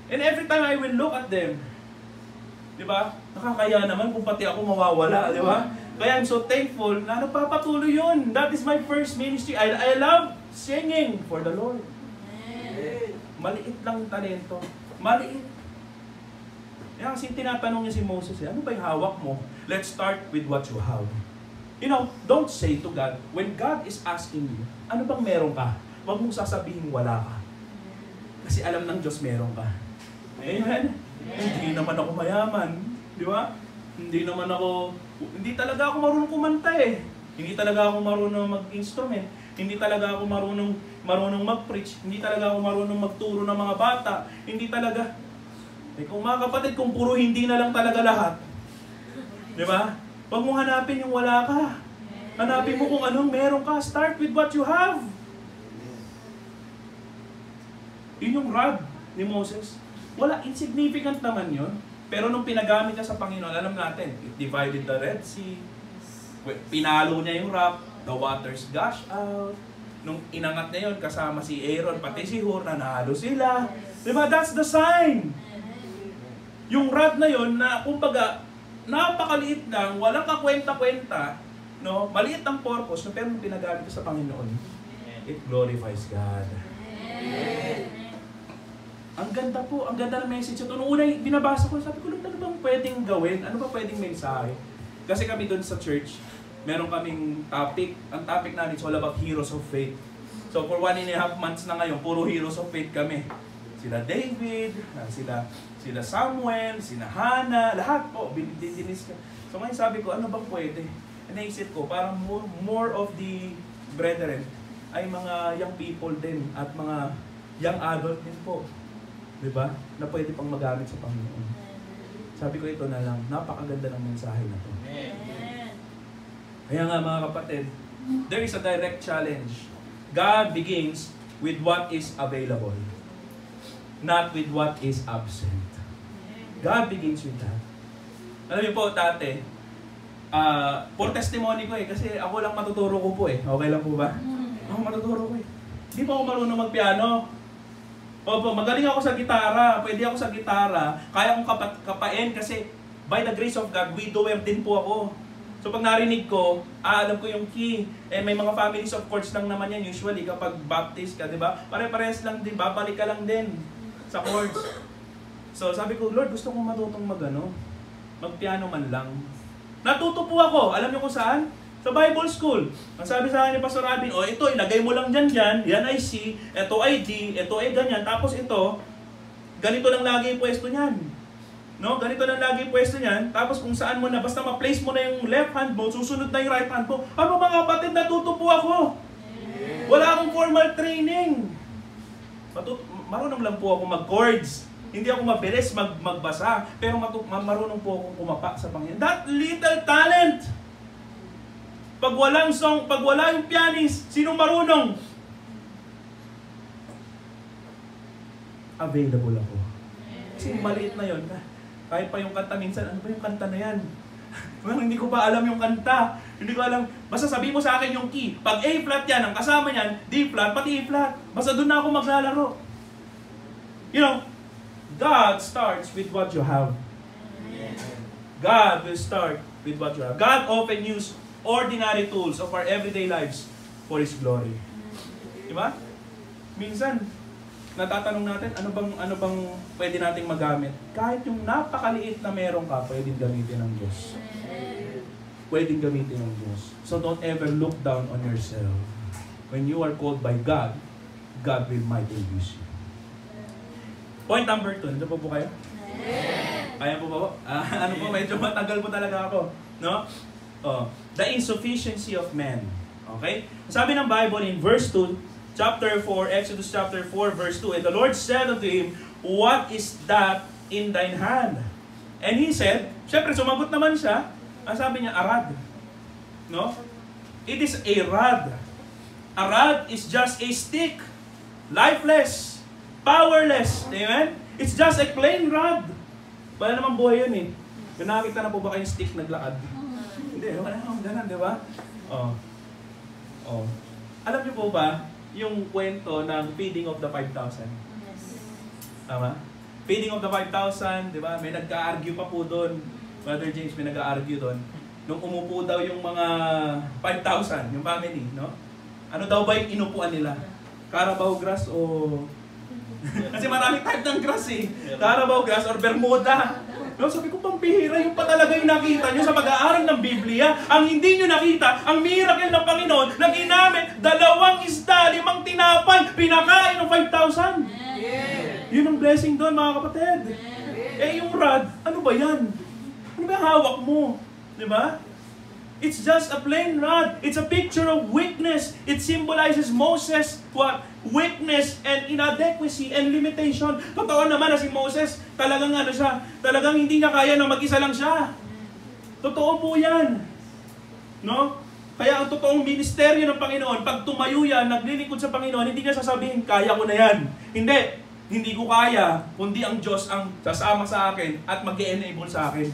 And every time I will look at them, di ba? Nakakaya naman kung pati ako mawawala, di ba? Kaya I'm so thankful na nagpapatuloy yun. That is my first ministry. I love singing for the Lord. Maliit lang talento. Maliit. Yan kasi tinatanong niya si Moses, ano ba yung hawak mo? Let's start with what you have. You know, don't say to God, when God is asking you, ano bang meron ka? Huwag mong sasabihin wala ka. Kasi alam ng Diyos meron ka. Amen? Hindi naman ako mayaman. Di ba? Hindi talaga ako marunong kumanta eh. Hindi talaga ako marunong mag-instrument. Hindi talaga ako marunong mag-preach. Hindi talaga ako marunong magturo ng mga bata. Hindi talaga. Kung mga kapatid, kung puro hindi na lang talaga lahat. Di ba? Huwag mong hanapin yung wala ka. Hanapin mo kung anong meron ka. Start with what you have. Yun yung rod ni Moses. Wala, insignificant naman yun. Pero nung pinagamit niya sa Panginoon, alam natin, it divided the Red Sea. Pinalo niya yung rock, the waters gush out. Nung inangat niya yun, kasama si Aaron, pati si Hur, nanalo sila. Diba? That's the sign. Yung rod na yun, na kumbaga, napakaliit lang, walang kakwenta-kwenta, no? Maliit ang purpose, no? Pero nung pinagamit ko sa Panginoon, it glorifies God. Ang ganda po, ang ganda ng message ito. Noong una, binabasa ko, sabi ko, ano bang pwedeng gawin? Ano ba pwedeng mensahe? Kasi kami doon sa church, meron kaming topic. Ang topic namin is all about heroes of faith. So for 1.5 months na ngayon, puro heroes of faith kami. Sila David, sila Samuel, sila Hannah, lahat po, binidinis ka. So ngayon sabi ko, ano bang pwede? Naisip ko, parang more of the brethren ay mga young people din at mga young adult din po. Diba? Na pwede pang magamit sa Panginoon. Sabi ko ito na lang, napakaganda ng mensahe na to. Kaya nga mga kapatid, there is a direct challenge. God begins with what is available, not with what is absent. God begins with that. Alam niyo po, tate, For testimony ko kasi ako lang matuturo ko po Okay lang po ba? Ako matuturo ko Hindi pa ako marunong magpiano. Opo, magaling ako sa gitara. Pwede ako sa gitara. Kaya kong kapain kasi by the grace of God, widower din po ako. So pag narinig ko, alam ko yung key. May mga families of chords lang naman yan usually kapag baptist ka, di ba? Pare-parehas lang din, babalik ka lang din sa chords. So sabi ko, Lord, gusto kong matutong magpiano man lang. Natuto po ako. Alam niyo kung saan? Sa Bible school. Ang sabi sa akin ni Pastor Robin, ito, ilagay mo lang dyan, yan ay C, ito ay D, ito ay ganyan, tapos ito, ganito lang lagi yung pwesto niyan. No? Ganito lang lagi yung pwesto niyan, tapos kung saan mo na, basta ma-place mo na yung left hand mo, susunod na yung right hand mo. Mga kapatid, natuto po ako. Wala akong formal training. Marunong lang po ako mag-chords. Hindi ako mabilis magbasa, pero marunong po akong kumapa sa Panginoon. That little talent! Pag walang song, pag wala yung pianist, sinong marunong? Available ako. Kasi maliit na yon. Kahit pa yung kanta minsan, ano ba yung kanta na yan? Hindi ko pa alam yung kanta. Hindi ko alam. Basta sabi mo sa akin yung key. Pag A flat yan, ang kasama niyan, D flat, pati E flat. Basta doon na ako maglalaro. You know, God starts with what you have. God will start with what you have. God often uses ordinary tools of our everyday lives for His glory. Diba? Minsan, natatanong natin, ano bang pwede nating magamit? Kahit yung napakaliit na meron ka, pwedeng gamitin ng Diyos. Pwedeng gamitin ng Diyos. So don't ever look down on yourself. When you are called by God, God will mightily use you. Point number 2. Nandun po kayo? Kaya po ba po? Ano po, medyo matagal po talaga ako. No? The insufficiency of man. Okay? Sabi ng Bible in verse 2, chapter 4, Exodus chapter 4, verse 2, and the Lord said unto him, what is that in thine hand? And he said, syempre sumagot naman siya, ang sabi niya, arad. No? It is a rod. A rod is just a stick. Lifeless. Powerless. Amen? It's just a plain rod. Wala namang buhay yun Yung nakakita na po ba kayong stick naglakad? Hindi, wala namang ganun, di ba? Alam niyo po ba, yung kwento ng feeding of the 5,000? Tama? Feeding of the 5,000, di ba? May nagka-argue pa po doon. Brother James, may nagka-argue doon. Nung umupo daw yung mga 5,000, yung family, no? Ano daw ba yung inupuan nila? Carabao grass o... Kasi maraming type ng grass Carabao grass or Bermuda. No, sabi ko, pampihira yung pa talaga yung nakita nyo sa pag-aaral ng Biblia. Ang hindi nyo nakita, ang miracle ng Panginoon na ginamit 2 isda, 5 tinapay, pinakain ng 5,000. Yun ang blessing doon, mga kapatid. Yung rod, ano ba yan? Ano ba yung hawak mo? Diba? It's just a plain rod. It's a picture of weakness. It symbolizes Moses' what? Weakness and inadequacy and limitation. Totoo naman na si Moses, talagang talagang hindi niya kaya na mag-isa lang siya. Totoo po yan. No? Kaya ang totoong ministeryo ng Panginoon, pag tumayo yan, naglilingkod sa Panginoon, hindi niya sasabihin, kaya ko na yan. Hindi ko kaya, kundi ang Diyos ang sasama sa akin at mag-enable sa akin.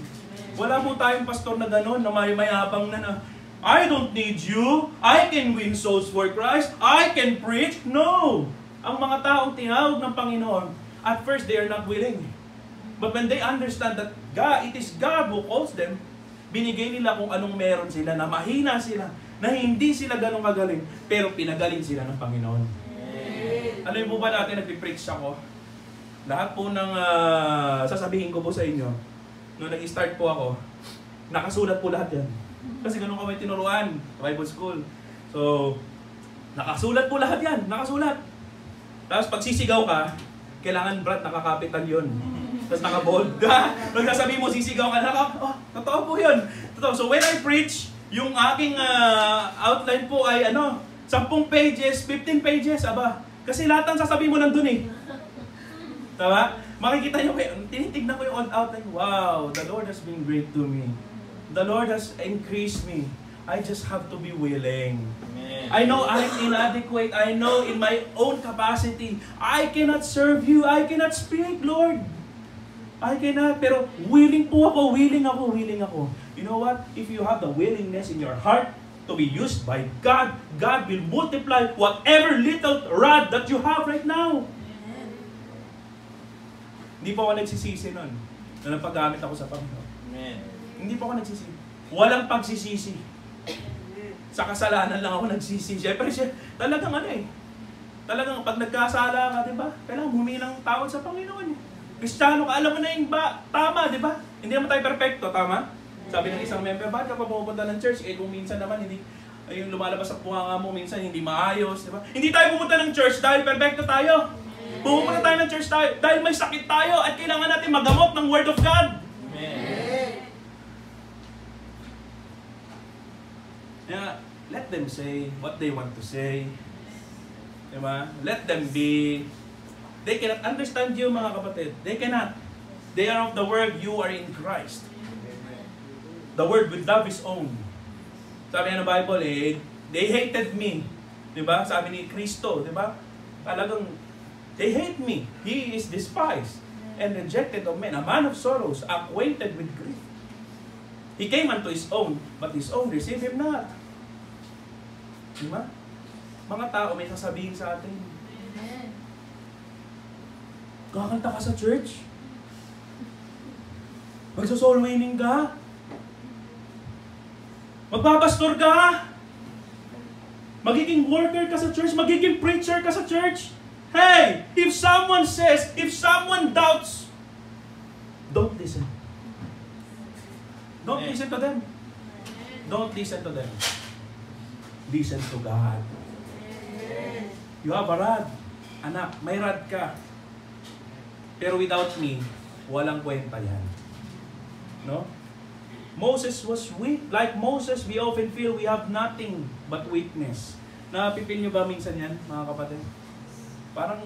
Wala po tayong pastor na gano'n, na mayabang na I don't need you. I can win souls for Christ. I can preach. No! Ang mga taong tinawag ng Panginoon, at first they are not willing. But when they understand that it is God who calls them, binigay nila kung anong meron sila, na mahina sila, na hindi sila ganong kagaling, pero pinagaling sila ng Panginoon. Ano yung po ba natin, nagpipreach ako? Lahat po ng sasabihin ko po sa inyo, nung nag-start po ako, nakasulat po lahat yan. Kasi ganun kami tinuruan sa Bible School. So, nakasulat po lahat yan. Nakasulat. Tapos pag sisigaw ka, kailangan Brad, nakakapital yun. Tapos nakabold ka. Pag sasabihin mo, sisigaw ka, totoo po yun. Totoo. So when I preach, yung aking outline po ay 10 pages, 15 pages, Kasi lahat ang sasabihin mo nandun Tama? Makikita nyo, tinitignan ko yung old outline. Wow, the Lord has been great to me. The Lord has increased me. I just have to be willing. Amen. I know I'm inadequate. I know in my own capacity, I cannot serve you. I cannot speak, Lord. I cannot, pero willing po ako, willing ako. You know what? If you have the willingness in your heart to be used by God, God will multiply whatever little rod that you have right now. Hindi po ako nagsisisi nun na napaggamit ako sa Panginoon. Amen. Hindi po ako nagsisisi. Walang pagsisisi. Sa kasalanan lang ako nagsisisi. Siyempre, talagang talagang pag nagkasala ka, di ba? Kailangan humingi ng tawad sa Panginoon. Kristiyano ka, alam mo na yung tama, di ba? Hindi naman tayo perfecto, tama? Sabi ng isang member, bakit ka pa pupunta ng church? Kung minsan naman, yung lumalabas sa bunganga mo, minsan hindi maayos, di ba? Hindi tayo pupunta ng church dahil perfecto tayo. Pupunta tayo ng church tayo dahil may sakit tayo at kailangan natin magamot ng Word of God. Amen. Yeah, let them say what they want to say. Diba? Let them be. They cannot understand you, mga kapatid. They cannot. They are of the world, you are in Christ. The word will love his own. Sabi ng Bible, they hated me. Diba? Sabi ni Kristo, diba? Talagang, they hate me. He is despised and rejected of men, a man of sorrows, acquainted with grief. He came unto his own, but his own received him not. Diba? Mga tao may sasabihin sa atin. Kakanta ka sa church? Magsa-soul winning ka? Magbabastor ka? Magiging worker ka sa church? Magiging preacher ka sa church? Hey! If someone says, if someone doubts, don't listen. Don't listen to them. Don't listen to them. Listen to God. You have a rod. Anak, may rod ka. Pero without me, walang kwenta yan. No? Moses was weak. Like Moses, we often feel we have nothing but weakness. Napipil nyo ba minsan yan, mga kapatid? Parang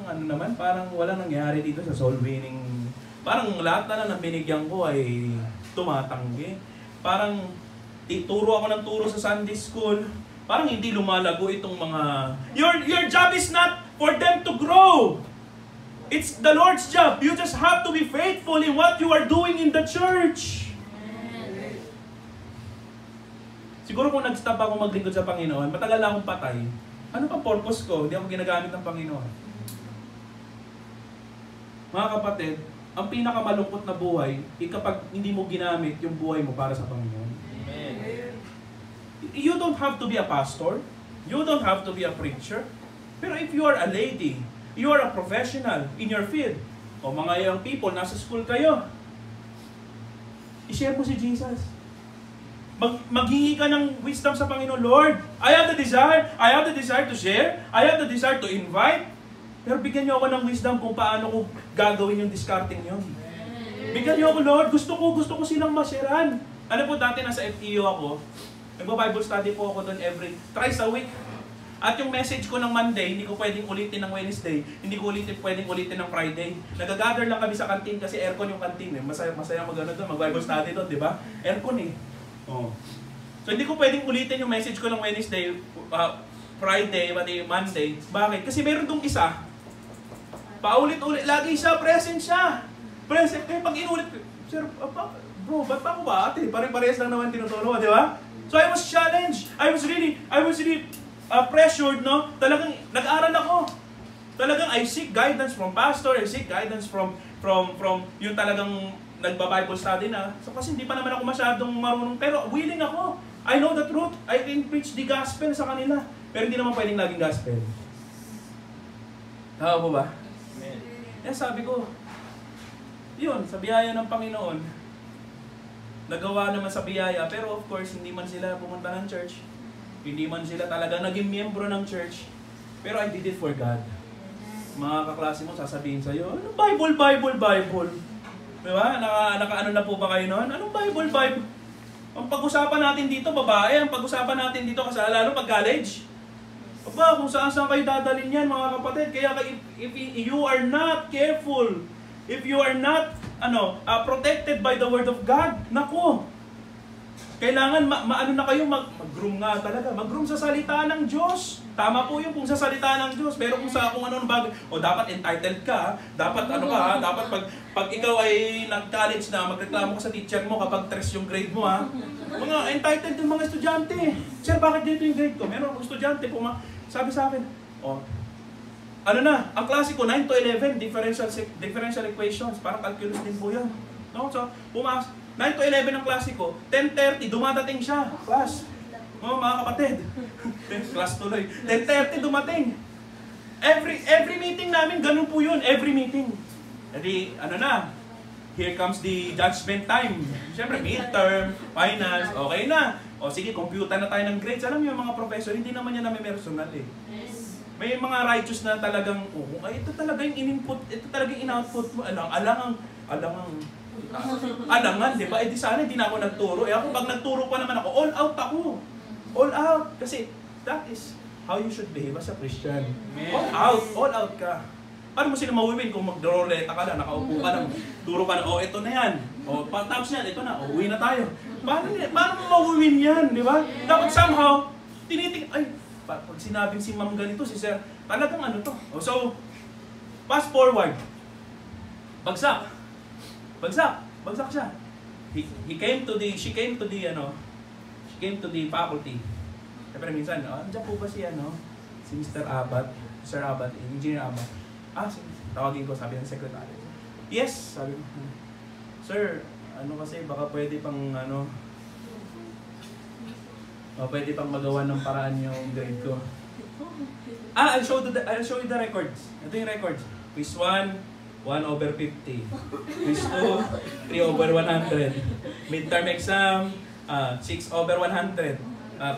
parang wala nangyari dito sa soul winning. Parang lahat na lang ng binigyan ko ay tumatanggi. Parang turo ako ng turo sa Sunday school. Parang hindi lumalago itong mga... Your job is not for them to grow. It's the Lord's job. You just have to be faithful in what you are doing in the church. Siguro kung nag-stop ako maglingkod sa Panginoon, matagal na akong patay. Ano pa purpose ko? Hindi ako ginagamit ng Panginoon. Mga kapatid, ang pinakamalungkot na buhay, kapag hindi mo ginamit yung buhay mo para sa Panginoon. Amen. You don't have to be a pastor. You don't have to be a preacher. Pero if you are a lady, you are a professional in your field, o mga young people, nasa school kayo, i-share mo si Jesus. Maghingi ka ng wisdom sa Panginoon. Lord, I have the desire to share, I have the desire to invite, pero bigyan niyo ako ng wisdom kung paano ko gagawin yung discarding yun. Bigyan niyo ako, Lord, gusto ko silang masharean. Ano po, dati nasa FTU ako, nagba-Bible study po ako doon thrice a week. At yung message ko ng Monday, hindi ko pwedeng ulitin ng Wednesday, hindi ko pwedeng ulitin ng Friday. Nagagather lang kami sa canteen kasi aircon yung canteen. Masaya doon, mag-Bible study doon, di ba? Aircon eh. Oh. So hindi ko pwedeng ulitin yung message ko ng Wednesday, Friday, Monday. Bakit? Kasi meron dong isa, paulit-ulit, lagi siya, present siya. Present, kaya pag inulit, Sir, bro, ba't pa ako ba? Ate, pare-parehas lang naman tinutulungan, di ba? So I was challenged. I was really pressured, no? Talagang nag-aral ako. Talagang I seek guidance from pastor, I seek guidance from yung talagang nagba-Bible study na. So kasi hindi pa naman ako masyadong marunong, pero willing ako. I know the truth. I can preach the gospel sa kanila. Pero hindi naman pwedeng laging gospel. Tama po ba? Amen. Kaya sabi ko, yun, sa biyaya ng Panginoon, nagawa naman sa biyaya, pero of course, hindi man sila pumunta ng church. Hindi man sila talaga naging miyembro ng church. Pero I did it for God. Mga kaklase mo, sasabihin sa'yo, anong Bible? Diba? Naka-ano na po ba kayo noon? Anong Bible? Ang pag-usapan natin dito, babae. Ang pag-usapan natin dito, lalo pag college. Aba, kung saan kayo dadalhin yan, mga kapatid. Kaya if you are not careful, if you are not protected by the Word of God, naku, Kailangan maano na kayo, mag-groom nga talaga. Mag-groom sa salita ng Diyos. Tama po yun kung sa salita ng Diyos. Pero kung sa kung ano ng bagay, o dapat entitled ka, dapat ano ka, dapat pag ikaw ay nag-college na, magreklamo ka sa teacher mo kapag 3 yung grade mo ha. Mga entitled yung mga estudyante. Sir, bakit dito yung grade ko? Meron akong estudyante, sabi sa akin, ano na, ang klase ko 9 to 11, differential equations, parang calculus din po yun. No? So, 9 to 11 ang klase ko, 10:30 dumadating siya, class. Mga kapatid, class tuloy. 10:30 dumating. Every meeting namin, ganun po yun, every meeting. Edi, ano na, here comes the judgment time. Siyempre, midterm, finals, okay na. O sige, computer na tayo ng grades. Alam niyo yung mga professor, hindi naman yan namin personal eh. May mga righteous na talagang, ito talaga yung in-input, ito talaga yung in-output mo. Alangan, di ba? Eh di sana hindi na ako nagturo. Eh ako, pag nagturo pa naman ako, all out ako. All out. Kasi that is how you should behave as a Christian. All out ka. Paano mo sila mawiwin kung mag-roleta ka lang, nakaupo ka lang, turo ka na, ito na yan. Tapos yan, ito na, uwi na tayo. Paano mo mawiwin yan, di ba? Dapat somehow, pag sinabing si ma'am ganito, si sir, talagang ano to. So, fast forward. Bagsak siya. She came to the faculty. Siyempre minsan, andiyan po ba si Mr. Abat, Sir Abat, Engineer Abat. Tawagin ko, sabi ng secretary. Yes, sabi ko. Sir, kasi baka pwede pang pwede pang magawa ng paraan yung grade ko. I'll show you the records. Ito yung records. Quiz 1, 1/50. Quiz 2, 3/100. Midterm exam, 6/100.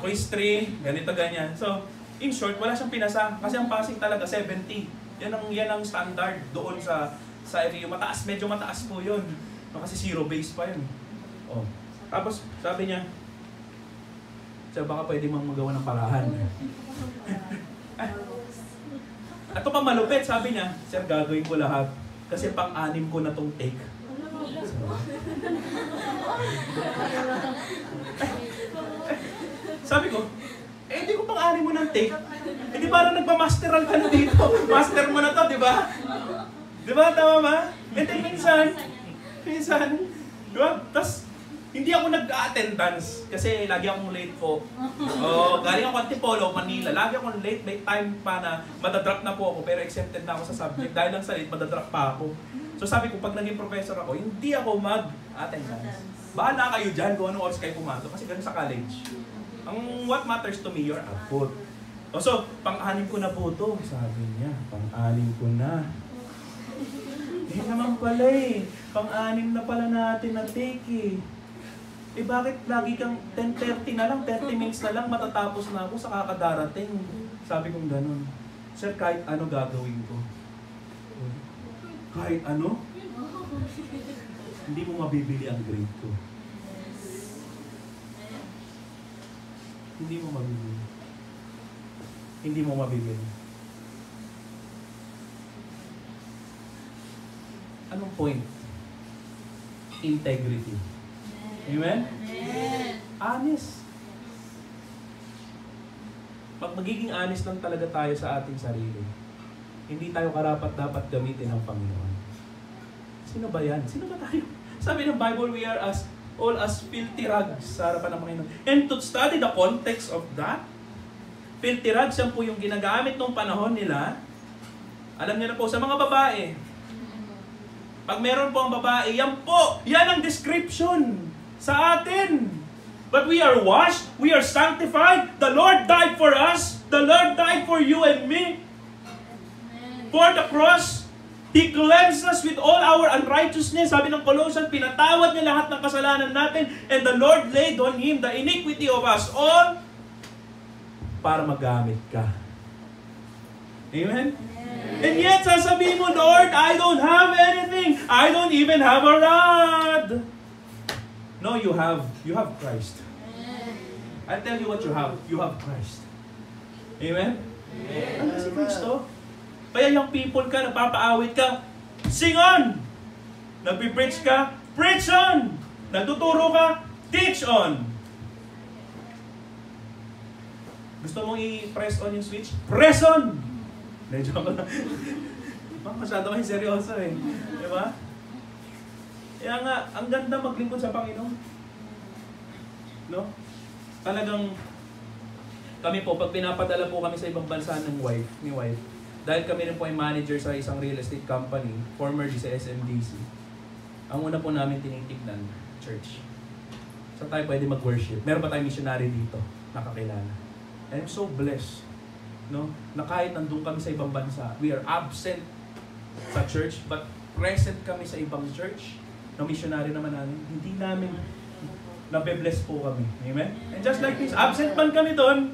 Quiz 3, ganito ganyan. So, in short, wala siyang pinasa. Kasi ang passing talaga, 70. Yan ang standard doon sa FEU. Medyo mataas po yun. Kasi zero base pa yun. Tapos, sabi niya, so, baka pwede mang magawa ng parahan. Ito pa malupit, sabi niya, sir, gagawin ko lahat. Kasi pang-anim ko na tong take. Sabi ko, hindi ko pang-anim mo ng take. Hindi parang nagpa-masteral ka na dito. Master mo na to, di ba? Di ba? Tama ba? And then minsan, di ba? Tapos, hindi ako nag-attendance kasi lagi akong late po. Galing ako Antipolo, Manila. Lagi akong late. May time pa na madadrop na po ako pero exempted na ako sa subject. Dahil lang sa late, madadrop pa ako. So sabi ko, pag naging professor ako, hindi ako mag-attendance. Bahala kayo dyan kung anong oras kayo pumasok kasi ganun sa college. What matters to me, your output. So, pang-anim ko na po ito. Sabi niya, pang-anim ko na. Naman pala eh. Pang-anim na pala natin na take eh. Bakit lagi kang 10:30 na lang, 30 minutes na lang, matatapos na ako sa kakadarating. Sabi kong ganun. Sir, kahit ano gagawin ko. Kahit ano? Hindi mo mabibili ang grade ko. Hindi mo mabibili. Hindi mo mabibili. Anong point? Integrity. Amen? Honest. Pag magiging honest lang talaga tayo sa ating sarili, hindi tayo karapat-dapat gamitin ng Panginoon. Sino ba yan? Sino ba tayo? Sabi ng Bible, we are all as filthy rags sa harapan ng Panginoon. And to study the context of that, filthy rags yan po yung ginagamit nung panahon nila. Alam niyo na po, sa mga babae, pag meron po ang babae, yan ang description sa atin. But we are washed, we are sanctified, the Lord died for us, the Lord died for you and me. For the cross, He cleansed us with all our unrighteousness. Sabi ng Colossians, pinatawad niya lahat ng kasalanan natin, and the Lord laid on Him the iniquity of us all para magamit ka. Amen? And yet, sasabihin mo, Lord, I don't have anything. I don't even have a rod. No, you have Christ. I'll tell you what you have. You have Christ. Amen? Ano si Kristo? Kaya yung people ka, nagpapaawit ka, sing on! Nagpipreach ka, preach on! Nagtuturo ka, teach on! Gusto mong i-press on yung switch? Press on! Medyo ako lang. Masyado kayo seryoso eh. Diba? Kaya nga, ang ganda maglingkod sa Panginoon. No? Talagang, kami po, pag pinapadala po kami sa ibang bansa ni wife, dahil kami rin po ay manager sa isang real estate company, formerly sa SMDC, ang una po namin tinitignan, church. Saan tayo pwede mag-worship? Meron pa tayong missionary dito, nakakilala. And I'm so blessed, no? Na kahit nandun kami sa ibang bansa, we are absent sa church, but present kami sa ibang church, na missionary naman namin, hindi namin nabe-bless po kami. Amen? And just like this, absent man kami doon,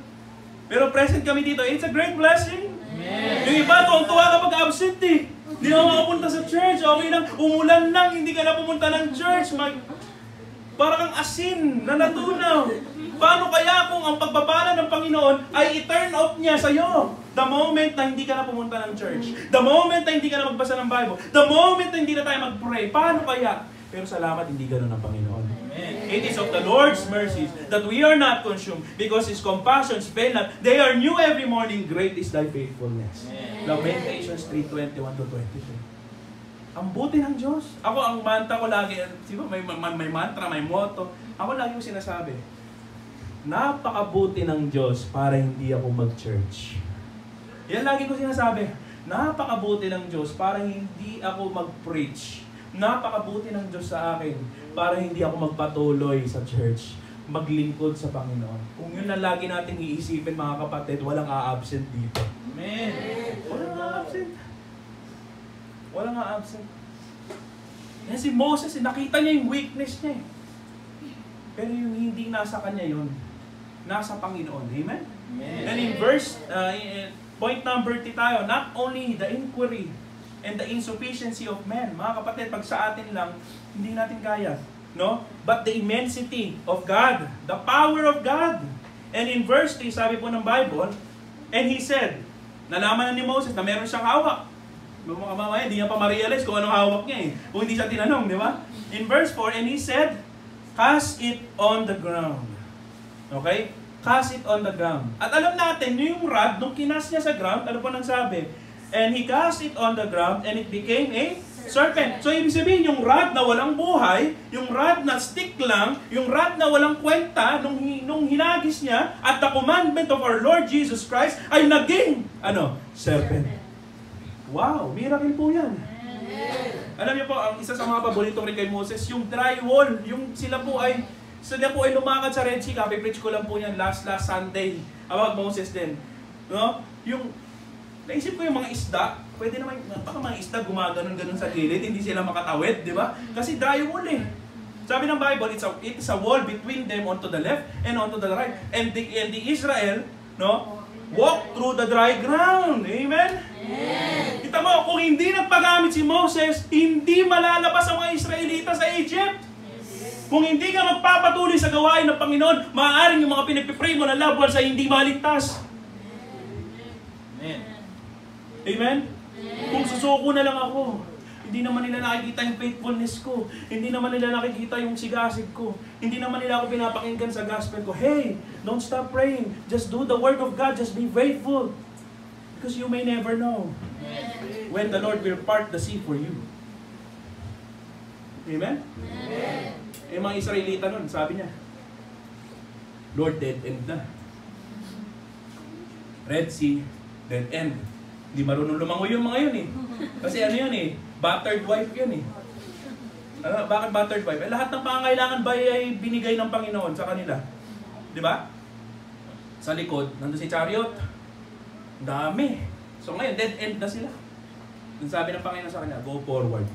pero present kami dito, it's a great blessing. Amen. Yung iba, tuwang-tuwa kapag absent eh. Hindi na makapunta sa church, okay lang, umulan lang, hindi ka na pumunta ng church, parang kang asin na natunaw. Paano kaya kung ang pagbabala ng Panginoon ay i-turn off niya sa'yo? The moment na hindi ka na pumunta ng church, the moment na hindi ka na magbasa ng Bible, the moment na hindi na tayo mag-pray, paano kaya? Pero salamat, hindi ganoon ang Panginoon. Amen. It is of the Lord's mercies that we are not consumed because His compassions fail not. They are new every morning. Great is thy faithfulness. Lamentations 3:21-23. Ang buti ng Diyos. Ako, ang manta ko lagi, di ba, may mantra, may motto. Ako lagi ko sinasabi, napakabuti ng Diyos para hindi ako mag-church. Yan lagi ko sinasabi. Napakabuti ng Diyos para hindi ako mag-preach. Napakabuti ng Diyos sa akin para hindi ako magpatuloy sa church, maglingkod sa Panginoon. Kung yun na lagi natin iisipin, mga kapatid, walang a-absent dito. Amen. Walang a-absent. Walang a-absent. Yan si Moses, nakita niya yung weakness niya. Pero yung hindi nasa kanya yun, nasa Panginoon. Amen? Amen. And in verse, point number 3 tayo, not only the inquiry and the insufficiency of men. Mga kapatid, pag sa atin lang, hindi natin kaya. No? But the immensity of God, the power of God. And in verse 3, sabi po ng Bible, and he said, nalaman na ni Moses na meron siyang hawak. Mamaya, hindi niya pa ma-realize kung anong hawak niya eh. Kung hindi siya tinanong, di ba? In verse 4, and he said, cast it on the ground. Okay? Cast it on the ground. At alam natin, yung rod, nung kinas niya sa ground, ano po nang sabi? And he cast it on the ground and it became a serpent. So ibig sabihin, yung rod na walang buhay, yung rod na stick lang, yung rod na walang kwenta, nung hinagis niya, at the commandment of our Lord Jesus Christ, ay naging, serpent. Wow, miracle po yan. Alam niyo po, ang isa sa mga paborito rin kay Moses, yung dry wall, yung sila po ay lumakad sa Red Sea. Kapipreach ko lang po yan last Sunday about Moses din. No? Yung naisip ko yung mga isda, pwede naman, baka mga isda gumaganon-ganon sa gilid, hindi sila makatawid, di ba? Kasi dry wall eh. Sabi ng Bible, it's a wall between them onto the left and onto the right. And the Israel, walk through the dry ground. Amen? Amen. Kita mo, kung hindi nagpagamit si Moses, hindi malalabas ang mga Israelita sa Egypt. Kung hindi ka magpapatuloy sa gawain ng Panginoon, maaaring yung mga pinagpipray mo na loved ones ay hindi maligtas. Amen. Amen? Kung susuko na lang ako, hindi naman nila nakikita yung faithfulness ko. Hindi naman nila nakikita yung sigasig ko. Hindi naman nila ako pinapakinggan sa gospel ko. Hey, don't stop praying. Just do the work of God. Just be faithful. Because you may never know when the Lord will part the sea for you. Amen? Amen. Eh, mga Israelita nun, sabi niya, Lord, dead end na. Red Sea, dead end. Hindi marunong lumangoy yung mga yun eh. Kasi ano yun eh, battered wife yun eh. Bakit battered wife? Lahat ng pangangailangan ba ay binigay ng Panginoon sa kanila? Di ba? Sa likod, nandun si chariot. Dami. So ngayon, dead end na sila. Yung sabi ng Panginoon sa kanila, go forward.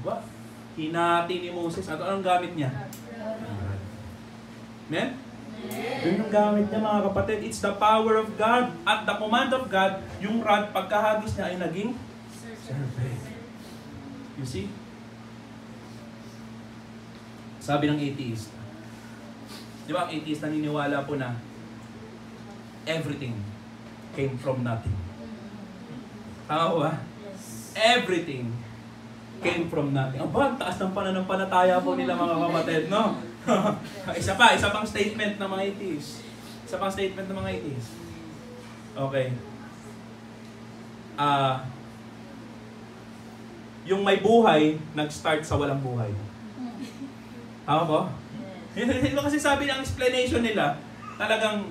Diba? Hinati ni Moses. At anong gamit niya? Amen? Yun yung gamit niya, mga kapatid. It's the power of God. At the command of God, yung rod, pagkahagis niya ay naging serpent. You see? Sabi ng atheist. Di ba ang atheist naniniwala po na everything came from nothing. Tama ba? Everything came from nothing. Aba, taas ng pananampalataya po nila, mga kapatid, no? isa pang statement ng mga atheist. Sa pang statement ng mga atheist. Okay. Yung may buhay, nag-start sa walang buhay. Tama po? Yun kasi sabi ng explanation nila, talagang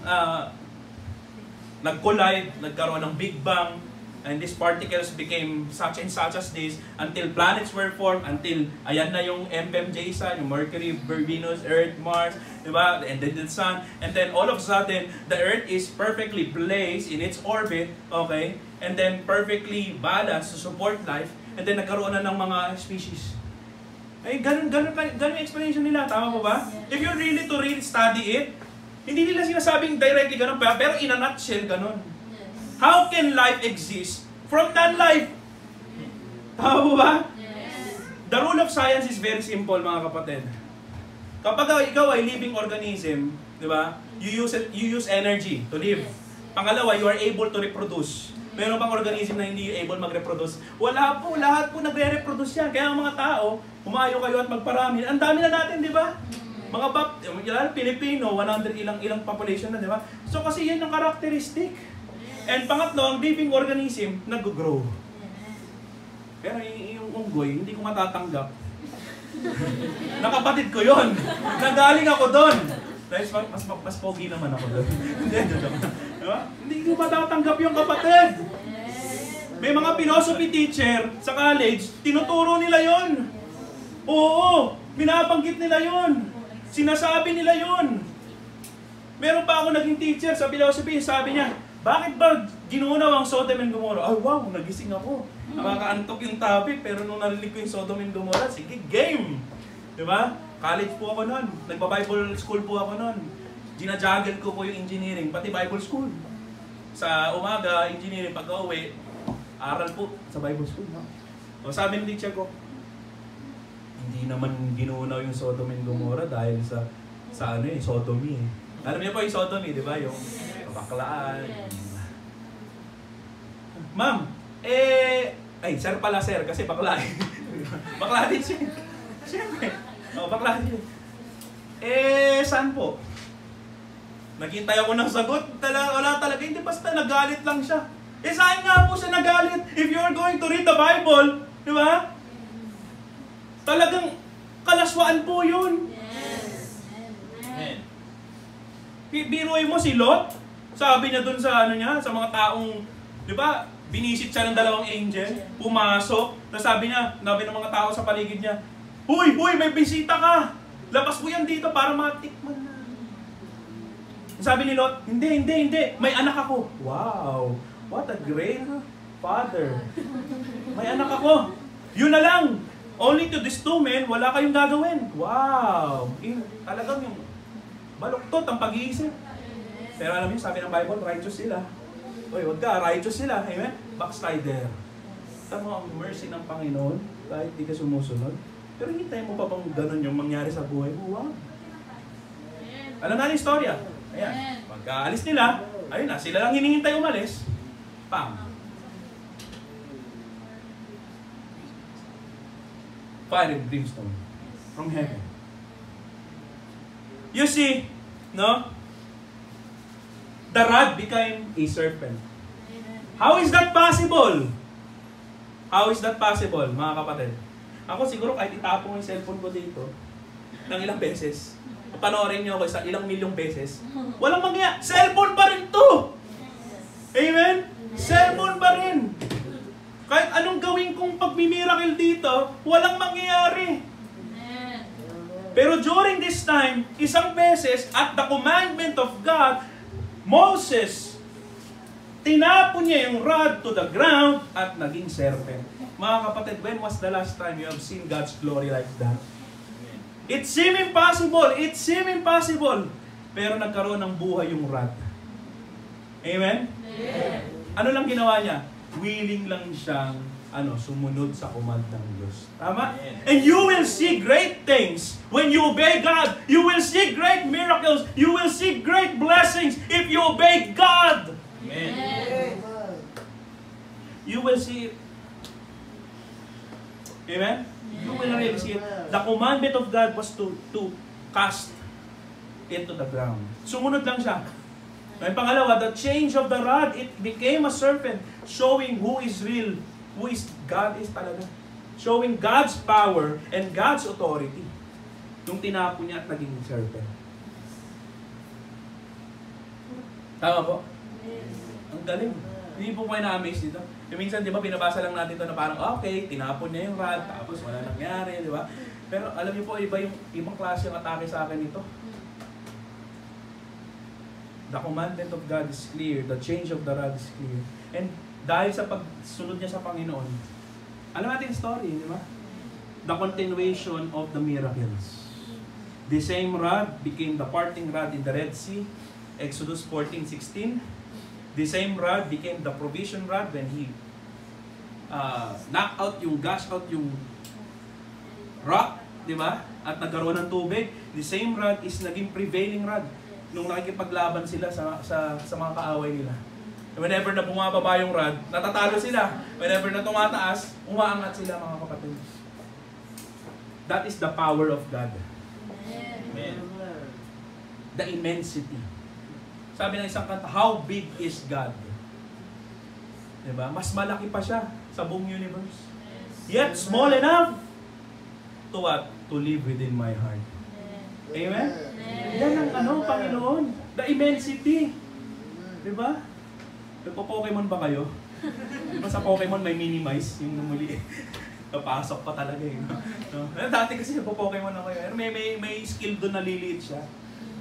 nag-collide, nagkaroon ng Big Bang, and these particles became such and such as this until planets were formed, until ayan na yung MMJ-sa, yung Mercury, Venus, Earth, Mars, diba? And then the Sun, and then all of a sudden, the Earth is perfectly placed in its orbit, okay? And then perfectly balanced to support life, and then nagkaroon na ng mga species. Eh, ganun yung explanation nila, tama po ba? If you really study it, hindi nila sinasabing directly ganun, pero in a nutshell, ganun. How can life exist from non-life? Tama po ba? The rule of science is very simple, mga kapatid. Kapag ikaw ay living organism, di ba? You use energy to live. Pangalawa, you are able to reproduce. Meron pang organism na hindi able mag-reproduce. Wala po, lahat po nagre-reproduce yan. Kaya ang mga tao, humayo kayo at magparami. Ang dami na natin, di ba? Mga Pilipino, 100 ilang population na, di ba? So kasi yan ang characteristic. And pangatlo, ang living organism, nag-grow. Pero yung unggoy, hindi ko matatanggap. Nakapatid ko yon. Nagaling ako doon. Dahil mas pogi naman ako doon. Hindi ko matatanggap yung kapatid. May mga philosophy teacher sa college, tinuturo nila yon. Oo, binabanggit nila yon. Sinasabi nila yon. Meron pa ako naging teacher sa philosophy, sabi niya, bakit ba ginunaw ang Sodom and Gomorrah? Ay wow, nagising ako. Nakakaantok yung topic, pero nung narinig ko yung Sodom and Gomorrah, sige, game! Diba? College po ako nun. Nagpa-Bible school po ako nun. Ginajuggle ko po yung engineering, pati Bible school. Sa umaga, engineering, pag-uwi, aral po sa Bible school. No? O sabi ng teacher ko, hindi naman ginunaw yung Sodom and Gomorrah dahil sa sodomy. Alam niyo po yung sodomy, di ba? Yung baklaan. Ma'am, ay, sir pala sir, kasi bakla. Bakla din siya. Siyempre. Bakla din. Saan po? Naghintay ako ng sagot. Wala talaga. Hindi, basta nagalit lang siya. Saan nga po siya nagalit? If you're going to read the Bible, di ba? Talagang kalaswaan po yun. Yes. Amen. Biruin mo si Lot. Sabi niya dun sa sa mga taong, di ba, binisit siya ng dalawang angel, pumasok, tapos sabi ng mga tao sa paligid niya, Huy, may bisita ka! Labas mo yan dito para matikman na. Sabi ni Lot, hindi, may anak ako. Wow, what a great father. May anak ako. Yun na lang. Only to these two men, wala kayong gagawin. Wow. Talagang yung baluktot ang pag-iisip. Pero alam niyo, sabi ng Bible, righteous sila. Uy, wag ka, righteous sila. Amen? Backslider. Tama ang mercy ng Panginoon, kahit di ka sumusunod. Pero hintay mo pa bang ganun yung mangyari sa buhay mo? Wow. Alam na yung istorya. Ayan. Pagkaalis nila, ayun na, sila lang hinihintay umalis. Pam. Fire and brimstone from heaven. You see, no? The rod became a serpent. How is that possible? How is that possible, mga kapatid? Ako siguro kahit itapon yung cellphone ko dito ng ilang beses, panoorin niyo ako sa ilang milyong beses, walang mangyayari. Cellphone pa rin to! Amen? Cellphone pa rin. Kahit anong gawin kong pagmimiracle dito, walang mangyayari. Pero during this time, isang beses, at the commandment of God, Moses, tinapon niya yung rod to the ground at naging serpent. Mga kapatid, when was the last time you have seen God's glory like that? It seemed impossible. It seemed impossible. Pero nagkaroon ng buhay yung rod. Amen? Amen. Ano lang ginawa niya? Willing lang siyang sumunod sa command ng Diyos. Tama? Amen. And you will see great things when you obey God. You will see great miracles. You will see great blessings if you obey God. Amen. You will see it. Amen? You will really see it. The commandment of God was to cast it to the ground. Sumunod lang siya. May pangalawa, the change of the rod, it became a serpent, showing who is real, who is God is talaga. Showing God's power and God's authority. Nung tinapon niya at naging serpent. Tama po? Ang galing. Hindi po kayo na-amaze dito. Yung minsan, di ba, binabasa lang natin ito na parang, okay, tinapon niya yung rod, tapos wala nangyari, di ba? Pero alam niyo po, ibang klase yung atake sa akin ito. The commandment of God is clear. The change of the rod is clear. And dahil sa pagsunod niya sa Panginoon, alam natin yung story, di ba? The continuation of the miracles. The same rod became the parting rod in the Red Sea, Exodus 14:16. The same rod became the provision rod when he gash out yung rock, di ba? At nagkaroon ng tubig. The same rod is naging prevailing rod nung nakikipaglaban sila sa mga kaaway nila. Whenever na bumababa yung rod, natatalo sila. Whenever na tumataas, umaangat sila, mga kapatid. That is the power of God. Amen. The immensity. Sabi ng isang kanta, how big is God? Diba? Mas malaki pa siya sa buong universe. Yet small enough to what? To live within my heart. Amen? Yan ang Panginoon. The immensity. Diba? Nagpo-Pokemon ba kayo? Diba sa Pokemon may minimize yung muli. Napasok pa talaga eh. No? Dati kasi nagpo-Pokemon ako yun. May skill doon na liliit siya.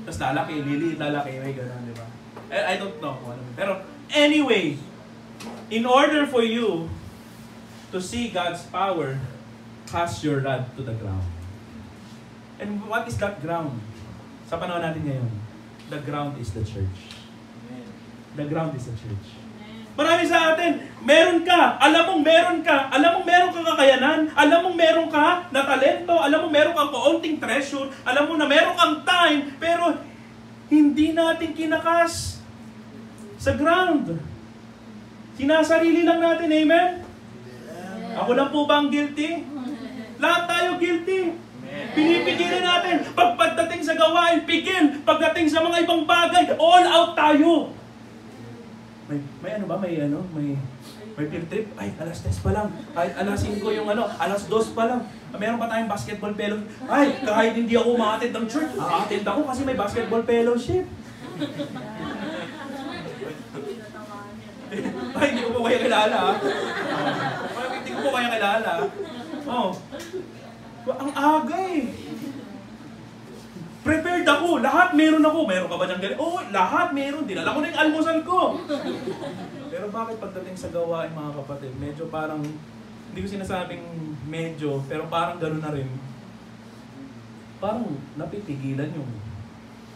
Tapos lalaki, liliit, lalaki, may gano'n, di ba? I don't know. Pero anyway, in order for you to see God's power, cast your rod to the ground. And what is that ground? Sa panahon natin ngayon, the ground is the church. The ground is the church. Marami sa atin, meron ka, alam mong meron kang kakayanan, alam mong meron ka na talento, alam mong meron kang kaunting treasure, alam mo na meron kang time, pero hindi natin kinakas sa ground. Sinasarili lang natin, amen? Ako lang po ba ang guilty? Lahat tayo guilty. Pinipigilan natin. Pagdating sa gawain, pigil. Pagdating sa mga ibang bagay, all out tayo. May field trip. Ay, alas 10 pa lang. Kahit alas 5 yung alas 2 pa lang. Meron pa tayong basketball fellowship. Ay, kahit hindi ako ma-attend ng church, a-attend ako kasi may basketball fellowship. Ay, hindi ko po kaya kilala. Hindi ko po kaya kilala. Oh. Ang aga eh. Prepared ako. Lahat meron ako. Meron ka ba niyang ganyan? Oo, lahat meron. Dinala ko na yung almusal ko. Pero bakit pagdating sa gawain, mga kapatid, medyo parang, hindi ko sinasabing medyo, pero parang gano'n na rin. Parang napitigilan yung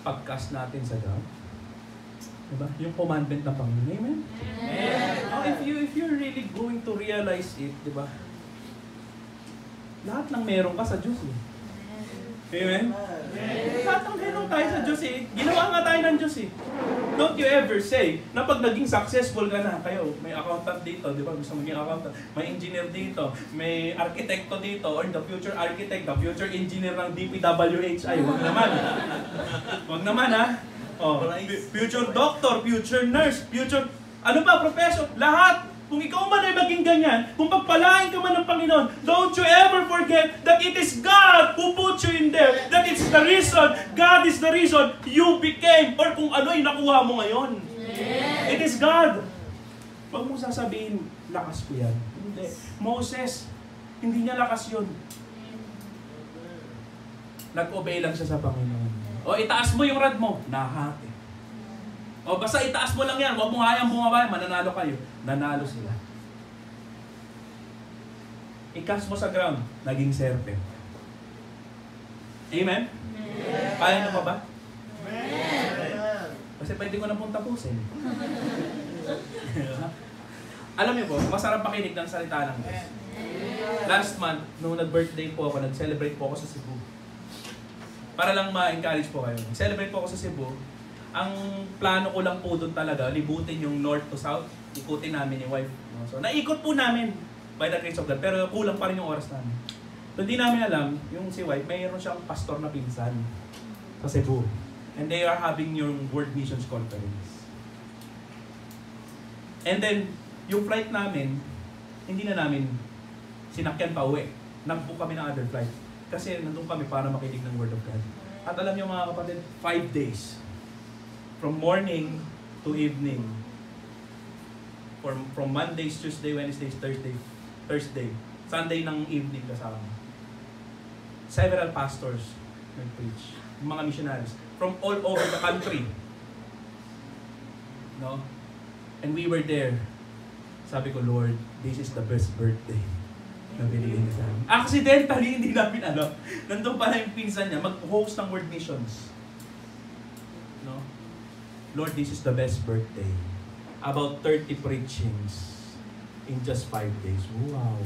pagcast natin sa ground. Diba? Yung commandment ng Panginoon. Amen? Now, if you're really going to realize it, diba? Lahat ng meron ka sa Diyos eh. Amen? Lahat ng meron tayo sa Diyos eh. Ginawa nga tayo ng Diyos eh. Don't you ever say na pag naging successful ka na, kayo, may accountant dito, di ba? Gusto maging accountant. May engineer dito, may arkitekto dito, or the future architect, the future engineer ng DPWH. Ay, wag naman. Wag naman ha. Oh, future doctor, future nurse, future, ano pa, professor, lahat. Kung ikaw man ay maging ganyan, kung pagpalain ka man ng Panginoon, don't you ever forget that it is God who put you in there. That it's the reason, God is the reason you became, or kung ano yung nakuha mo ngayon. It is God. Huwag mo sasabihin, lakas ko yan. Hindi. Moses, hindi niya lakas yun. Nag-obey lang siya sa Panginoon. O itaas mo yung rod mo, nahati. O basta itaas mo lang yan, huwag mo hayang bumaba, mananalo kayo. Nanalo sila. I-cast mo sa ground, naging serpent. Amen? Kaya nyo pa ba? Kasi pwede ko na pong tapusin. Alam niyo po, masarap makinig ng salita ng Diyos. Last month, nung nag-birthday po ako, nag-celebrate po ako sa Cebu. Para lang ma-encourage po kayo. Nag-celebrate po ako sa Cebu. Ang plano ko lang po doon talaga, libutin yung north to south. Ikutin namin yung wife. So, naikot po namin by the grace of God. Pero kulang pa rin yung oras namin. So, hindi namin alam, yung si wife, mayroon siyang pastor na pinsan sa Cebu. And they are having yung World Missions Conference. And then, yung flight namin, hindi na namin sinakyan pa uwi. Nag-book kami ng other flight. Kasi nandun kami para makinig ng Word of God. At alam niyo mga kapatid, 5 days. From morning to evening. From Mondays, Tuesday, Wednesdays, Thursday. Sunday ng evening kasama. Several pastors nag-preach. Yung mga missionaries. From all over the country. No? And we were there. Sabi ko, Lord, this is the best birthday na binigay niya sa amin. Accidentally, hindi namin alam. Nandun pala yung pinsan niya, mag-host ng Word Missions. No? Lord, this is the best birthday. About 30 preachings in just 5 days. Wow.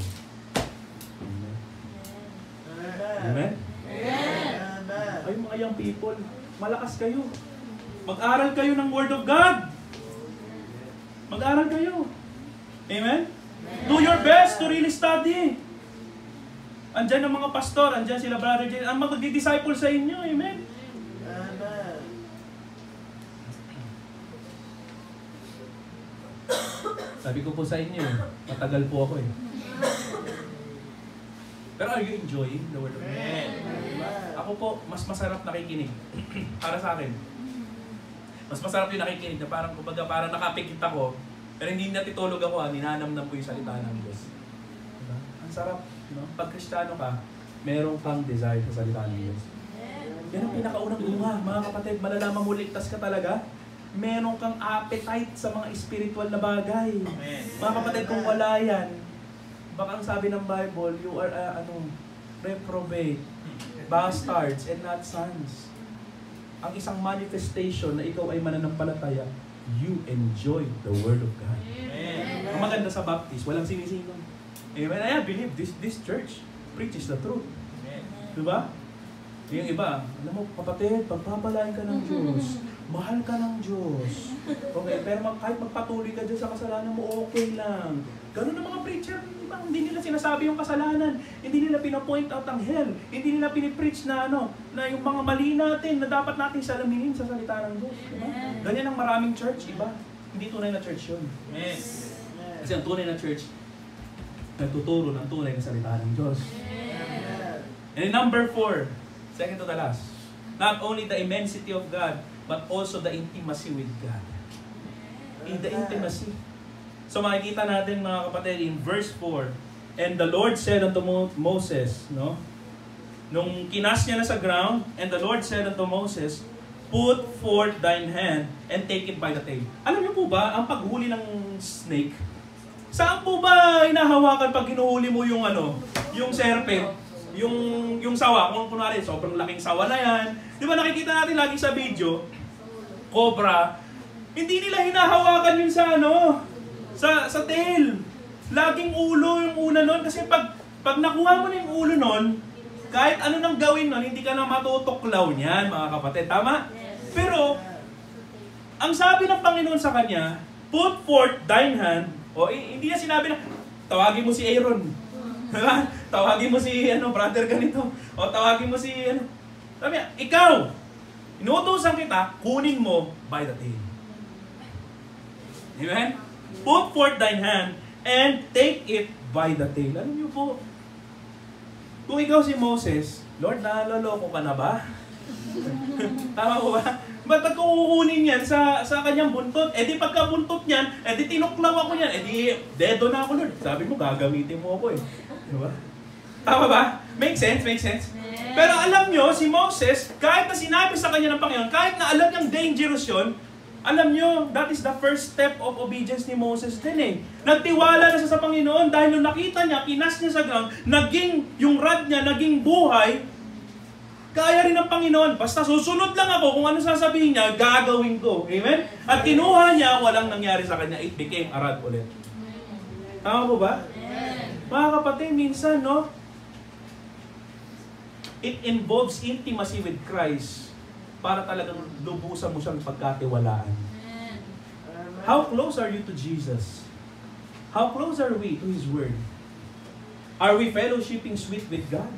Amen. Amen? Amen. Ay, mga young people, malakas kayo. Mag-aral kayo ng Word of God. Mag-aral kayo. Amen? Do your best to really study. Andyan ang mga pastor, andyan sila Brother Jay, ang magdi-disciple sa inyo. Amen? Amen. Sabi ko po sa inyo, matagal po ako eh. Pero are you enjoying the Word of God? Amen. Ako po, mas masarap nakikinig. Para sa akin. Mas masarap yung nakikinig na parang, kumbaga, parang nakapikit ako, pero hindi natitulog ako, ninanamnam ko yung salita ng Diyos. Diba? Ang sarap, no? Pag Kristiyano ka, meron kang desire sa salita ng Diyos. Yan ang pinakaunang bunga, mga kapatid, malalaman mo ligtas ka talaga. Meron kang appetite sa mga spiritual na bagay. Amen. Mga kapatid, kung wala yan, baka ang sabi ng Bible, you are reprobate, bastards, and not sons. Ang isang manifestation na ikaw ay mananampalataya, you enjoy the Word of God. Amen. Ang maganda sa Baptist, walang sinisingon. Amen. I believe this church preaches the truth. Amen. Diba? Yung iba, alam mo, kapatid, pagpapalain ka ng Diyos, mahal ka ng Diyos. Okay, pero kahit magpatuloy ka dyan sa kasalanan mo, okay lang. Ganun ang mga preacher, diba? Hindi nila sinasabi yung kasalanan. Hindi nila pinapoint out ang hell. Hindi nila pinipreach na na yung mga mali natin na dapat natin salaminin sa salita ng Diyos. Diba? Ganyan ang maraming church, iba. Hindi tunay na church yun. Amen. Kasi ang tunay na church, nagtuturo ng tunay na salita ng Diyos. And number 4, second to the last, not only the immensity of God, but also the intimacy with God. In the intimacy. So makikita natin mga kapatid in verse 4, and the Lord said unto Moses, no? Nung kinas niya na sa ground, and the Lord said unto Moses, put forth thine hand and take it by the tail. Alam niyo po ba, ang paghuli ng snake, saan po ba hinahawakan pag hinuhuli mo yung yung serpent, yung sawa, kung kunwari, sobrang laking sawa na yan. Di ba nakikita natin lagi sa video, cobra, hindi nila hinahawakan yun sa tail. Laging ulo yung una nun, kasi pag nakuha mo na yung ulo nun, kahit ano nang gawin nun, hindi ka na matutuklaw niyan, mga kapatid. Tama? Pero, ang sabi ng Panginoon sa kanya, put forth thine hand, hindi niya sinabi na, tawagin mo si Aaron. Tawagin mo si brother ganito. O tawagin mo si Sabi niya, ikaw, inuutosan kita, kunin mo by the tail. Amen? Put forth thine hand and take it by the tail. Alam niyo po, kung ikaw si Moses, Lord, naloloko ka na ba? Tama po ba? Ba't kukunin yan sa kanyang buntot? E di pagka-buntot niyan, e di tinuklaw ako niyan, e di dedo na ako, Lord. Sabi mo, gagamitin mo ako eh. Diba? Tama ba? Make sense? Make sense? Pero alam nyo, si Moses, kahit na sinabi sa kanya ng Panginoon, kahit na alam niyang dangerous yun, alam nyo, that is the first step of obedience ni Moses din eh. Nagtiwala na siya sa Panginoon dahil nung nakita niya, kinas niya sa ground, yung rod niya naging buhay, kaya rin ng Panginoon. Basta susunod lang ako kung ano sasabihin niya, gagawin ko. Amen? At kinuha niya, walang nangyari sa kanya. It became a rod ulit. Tama po ba? Mga kapatid, minsan, no? It involves intimacy with Christ para talagang lubusan mo siyang pagkatiwalaan. How close are you to Jesus? How close are we to His Word? Are we fellowshipping sweet with God?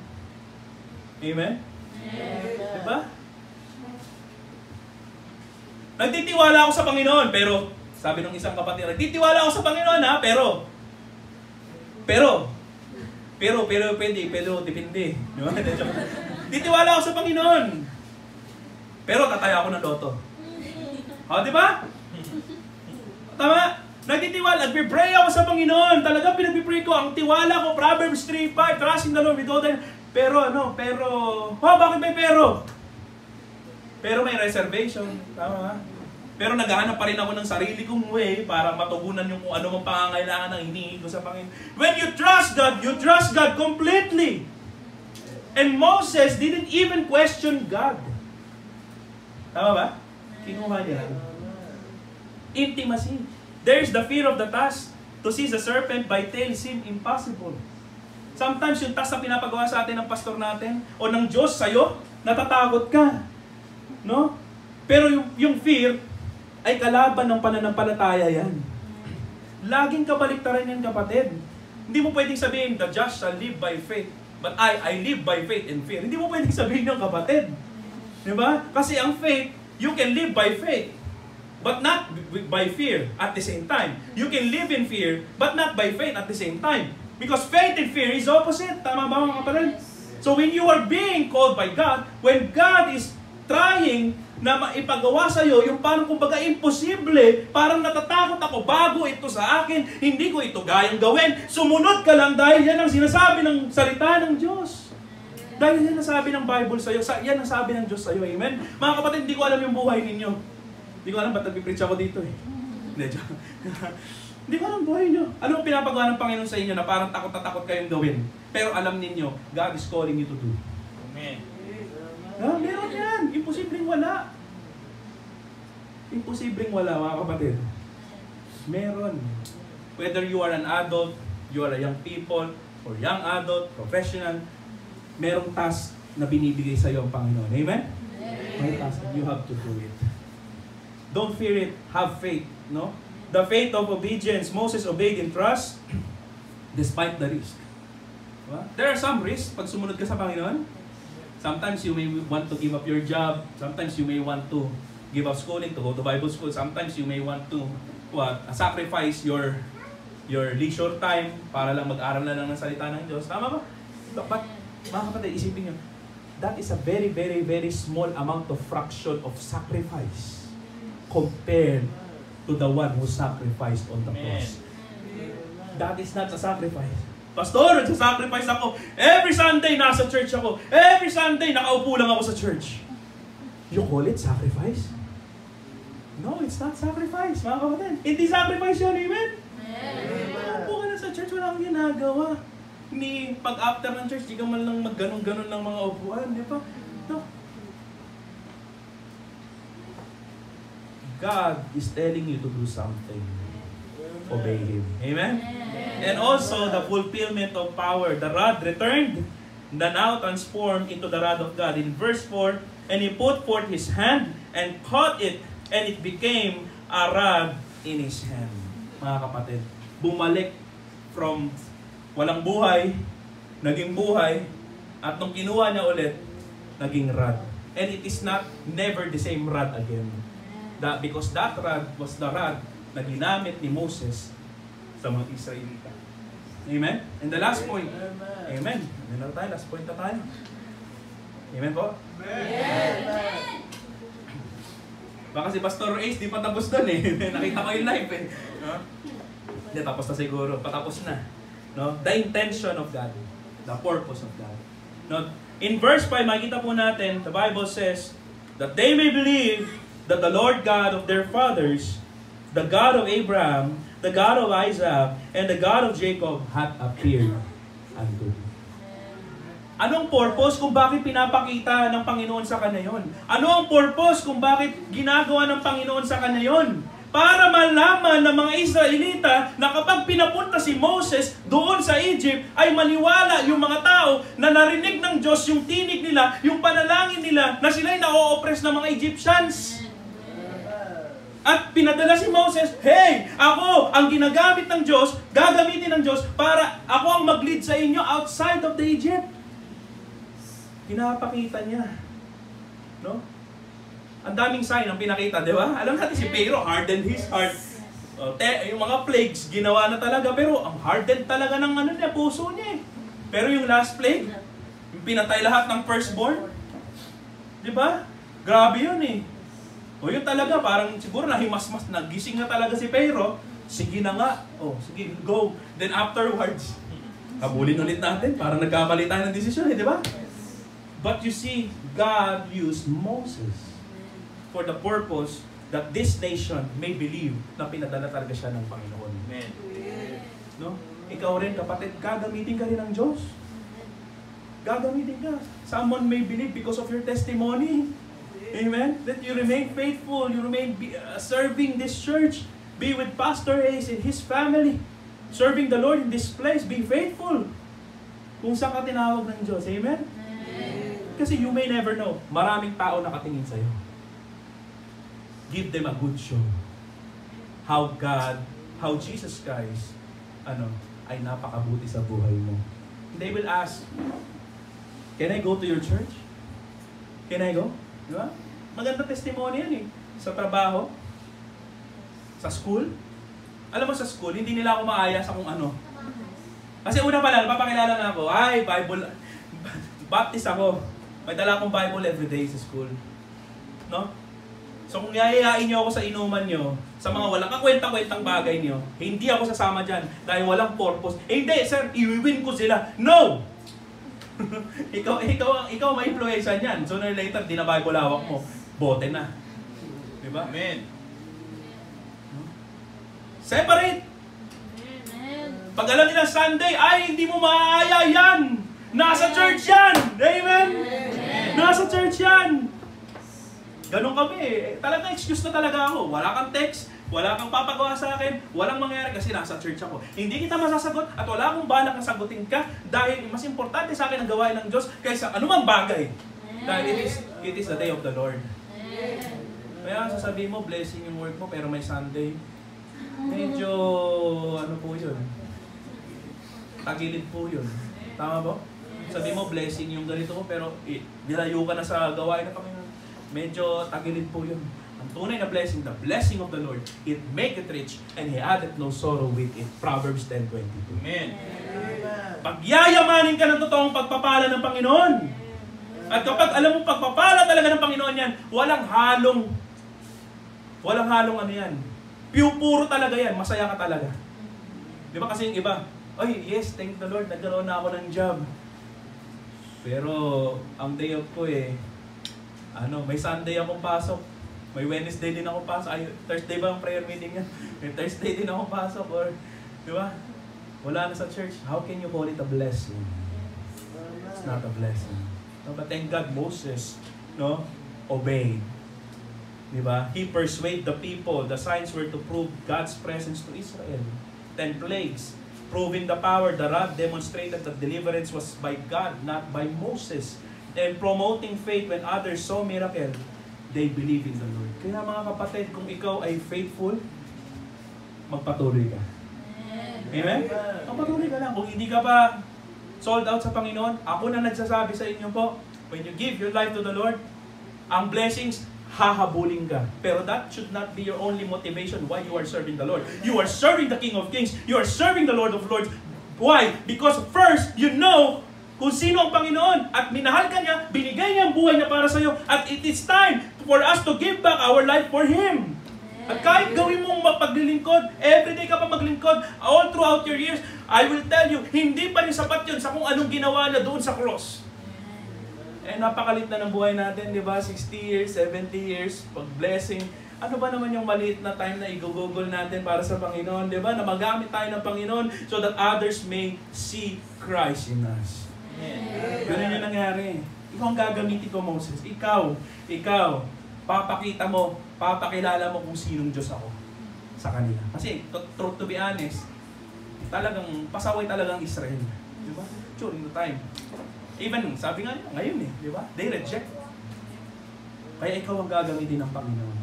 Amen? Diba? Nagtitiwala ako sa Panginoon, pero Sabi ng isang kapatid, nagtitiwala ako sa Panginoon ha, pero, depende. Di ba? Titiwala ako sa Panginoon. Pero tataya ako ng loto. O, di ba? Tama? Nagtitiwala, nagpipray ako sa Panginoon. Talagang pinagpipray ko. Ang tiwala ko, Proverbs 3:5, trust in the Lord with all thy... Pero, bakit may pero? Pero may reservation. Tama ba? Pero naghahanap pa rin ako ng sarili kong way para matugunan yung kung ano mang pangangailangan ng hinihingi ko sa Panginoon. When you trust God completely. And Moses didn't even question God. Tama ba? Kinuha niya. Intimacy. There's the fear of the task. To seize a serpent by tail seem impossible. Sometimes yung task na pinapagawa sa atin ng pastor natin o ng Diyos sa'yo, natatakot ka. No? Pero yung fear ay kalaban ng pananampalataya yan. Laging kabaliktaran yan, kapatid. Hindi mo pwedeng sabihin, the just shall live by faith. But I live by faith and fear. Hindi mo pwedeng sabihin yung kapatid. Diba? Kasi ang faith, you can live by faith, but not by fear at the same time. You can live in fear, but not by faith at the same time. Because faith and fear is opposite. Tama ba mga kapatid? So when you are being called by God, when God is trying na maipagawa sa iyo, yung parang kumbaga imposible, parang natatakot ako, bago ito sa akin, hindi ko ito gayang gawin. Sumunod ka lang dahil yan ang sinasabi ng salita ng Diyos. Dahil yan ang sabi ng Bible sa iyo, yan ang sabi ng Diyos sa iyo. Amen? Mga kapatid, hindi ko alam yung buhay ninyo. Hindi ko alam ba't nagpipreach ako dito eh. Hindi ko alam buhay nyo. Ano ang pinapagawa ng Panginoon sa inyo na parang takot na takot kayong gawin? Pero alam ninyo, God is calling you to do. Amen. Meron yan. Imposibleng wala. Imposibleng wala, mga kapatid. Meron. Whether you are an adult, you are a young people, or young adult, professional, merong task na binibigay sa iyo ang Panginoon. Amen? May task. You have to do it. Don't fear it. Have faith. No? The faith of obedience. Moses obeyed in trust despite the risk. Diba? There are some risks pag sumunod ka sa Panginoon. Sometimes you may want to give up your job. Sometimes you may want to give up schooling to go to Bible school. Sometimes you may want to sacrifice your leisure time para lang mag-aral na lang ng salita ng Diyos. Tama ba? But, mga kapatid, isipin nyo, that is a very, very, very small amount of fraction of sacrifice compared to the one who sacrificed on the cross. That is not a sacrifice. Pastor, nagsasacrifice ako. Every Sunday, nasa church ako. Every Sunday, nakaupo lang ako sa church. You call it sacrifice? No, it's not sacrifice, mga kapatid. Hindi sacrifice yun, amen? Nakaupo ka na sa church, wala kang ginagawa. Pag after ng church, di ka man lang magganon-ganon ng mga upuan, di ba? No. God is telling you to do something. Obey Him. Amen? And also, the fulfillment of power. The rod returned, the now transformed into the rod of God. In verse 4, and He put forth His hand and caught it, and it became a rod in His hand. Mga kapatid, bumalik from walang buhay, naging buhay, at nung kinuha niya ulit, naging rod. And it is never the same rod again. Because that rod was the rod na ginamit ni Moses sa mga Israelita. Amen? And the last point. Amen. Amen na tayo. Last point na tayo. Amen po? Amen. Baka si Pastor Ace, di pa tapos doon eh. Nakita ko yung live eh. No? Hindi, tapos na siguro. Patapos na. No? The intention of God. The purpose of God. No? In verse 5, makikita po natin, the Bible says, that they may believe that the Lord God of their fathers, the God of Abraham, the God of Isaac, and the God of Jacob hath appeared unto them. Anong purpose kung bakit pinapakita ng Panginoon sa kanya yon? Ano ang purpose kung bakit ginagawa ng Panginoon sa kanya yon? Para malaman ng mga Israelita na kapag pinapunta si Moses doon sa Egypt, ay maniwala yung mga tao na narinig ng Diyos yung tinig nila, yung panalangin nila, na sila'y na-o-oppress ng mga Egyptians. At pinadala si Moses, hey, ako ang ginagamit ng Diyos, gagamitin ng Diyos para ako ang mag-lead sa inyo outside of the Egypt. Pinapakita niya. No? Ang daming sign ang pinakita, di ba? Alam natin si Pharaoh hardened his heart. Yung mga plagues, ginawa na talaga, pero ang hardened talaga ng puso niya eh. Pero yung last plague, yung pinatay lahat ng firstborn, di ba? Grabe yun eh. O yun talaga, parang siguro nahimasmas, nagising na talaga si Pharaoh, sige na nga, sige, go. Then afterwards, habulin ulit natin, parang nagkamali tayo ng desisyon eh, di ba? But you see, God used Moses for the purpose that this nation may believe na pinadala talaga siya ng Panginoon. Amen. No? Ikaw rin, kapatid, gagamitin ka rin ng Diyos. Gagamitin ka. Someone may believe because of your testimony. Amen? That you remain faithful, you remain serving this church. Be with Pastor Ace and his family. Serving the Lord in this place. Be faithful. Kung saan ka tinawag ng Diyos. Amen? Kasi you may never know. Maraming tao nakatingin sa'yo. Give them a good show. How Jesus Christ, ay napakabuti sa buhay mo. They will ask, can I go to your church? Can I go? Di ba? Maganda testimony yan eh. Sa trabaho, sa school. Alam mo sa school, hindi nila ako maaya sa kung ano. Kasi una pa lang, papakilala na ako, Bible, Baptist ako. May dala akong Bible everyday sa school. No? So kung yayayain niyo ako sa inuman niyo, sa mga walang kakwenta-kwentang bagay niyo, hindi ako sasama dyan dahil walang purpose. Hindi, sir, iwiwin ko sila. No! ikaw ma-influensya niyan. Sooner or later, di na Bible hawak mo. Bote na. Diba? Amen. Separate! Pag alam nila Sunday, hindi mo maaaya yan! Nasa church yan! Amen? Nasa church yan! Ganon kami eh. Talagang excuse na talaga ako. Wala kang text, wala kang papagawa sa akin, walang mangyayari kasi nasa church ako. Hindi kita masasagot at wala akong balak na sagutin ka dahil mas importante sa akin ang gawain ng Diyos kaysa anumang bagay. Dahil it is the day of the Lord. Kaya sasabihin mo, blessing yung work mo pero may Sunday. Medyo, po yun? Tagilid po yun. Tama ba? Sabihin mo, blessing yung ganito mo pero nilayo ka na sa gawain na kami. Medyo tagilid po yun. Ang tunay na blessing, the blessing of the Lord, it make it rich, and He addeth no sorrow with it. Proverbs 10:22. Amen. Pagyayamanin ka ng totoong pagpapala ng Panginoon. At kapag alam mo pagpapala talaga ng Panginoon yan, walang halong yan. Puro talaga yan, masaya ka talaga. Di ba kasi yung iba, yes, thank the Lord, nagkaroon na ako ng job. Pero, ang day off ko may Sunday akong pasok. May Wednesday din akong pasok. Thursday ba ang prayer meeting yan? May Thursday din akong pasok. Or, di ba? Wala na sa church. How can you call it a blessing? It's not a blessing. No, but thank God, Moses, obeyed. Di ba? He persuaded the people. The signs were to prove God's presence to Israel. 10 plagues. Proving the power, the rod demonstrated that deliverance was by God, not by Moses. And promoting faith when others saw miracle, they believe in the Lord. Kaya mga kapatid, kung ikaw ay faithful, magpatuloy ka. Amen? Magpatuloy ka lang. Kung hindi ka pa sold out sa Panginoon, ako na nagsasabi sa inyo po, when you give your life to the Lord, ang blessings, hahabulin ka. Pero that should not be your only motivation why you are serving the Lord. You are serving the King of Kings. You are serving the Lord of Lords. Why? Because first, you know kung sino ang Panginoon at minahal ka niya, binigay niya ang buhay niya para sa iyo at it is time for us to give back our life for Him. At kahit gawin mong mapaglilingkod, everyday ka pa maglingkod, all throughout your years, I will tell you, hindi pa rin sapat yun sa kung anong ginawa niya doon sa cross. Napakalit na ng buhay natin, di ba? 60 years, 70 years, pag-blessing. Ano ba naman yung maliit na time na i-google natin para sa Panginoon, di ba? Na magamit tayo ng Panginoon so that others may see Christ in us. Ganun yung nangyari. Ikaw ang gagamitin ko, Moses. Ikaw, papakita mo, papakilala mo kung sinong Diyos ako sa kanila. Kasi, to be honest, talagang, pasaway talagang Israel. Di ba? During the time. Even, sabi nga niya, ngayon di ba? They reject. Kaya ikaw ang gagamitin ng Panginoon.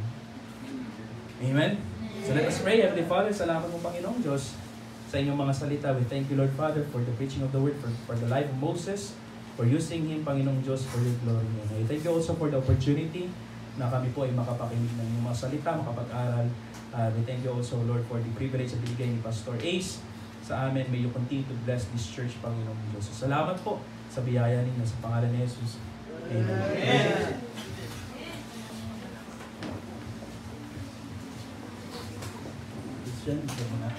Amen? So let us pray. Heavenly Father, salamat mo, Panginoong Diyos, sa inyong mga salita. We thank you, Lord Father, for the preaching of the word, for the life of Moses, for using him, Panginoong Diyos, for your glory. And I thank you also for the opportunity na kami po ay makapakinig ng iyong mga salita, makapag-aral. We thank you also, Lord, for the privilege na binigay ni Pastor Ace sa amin. May you continue to bless this church, Panginoong Diyos. So, salamat po sa biyaya ninyo sa pangalan ni Jesus. Amen. Amen. Christian, ito mo na.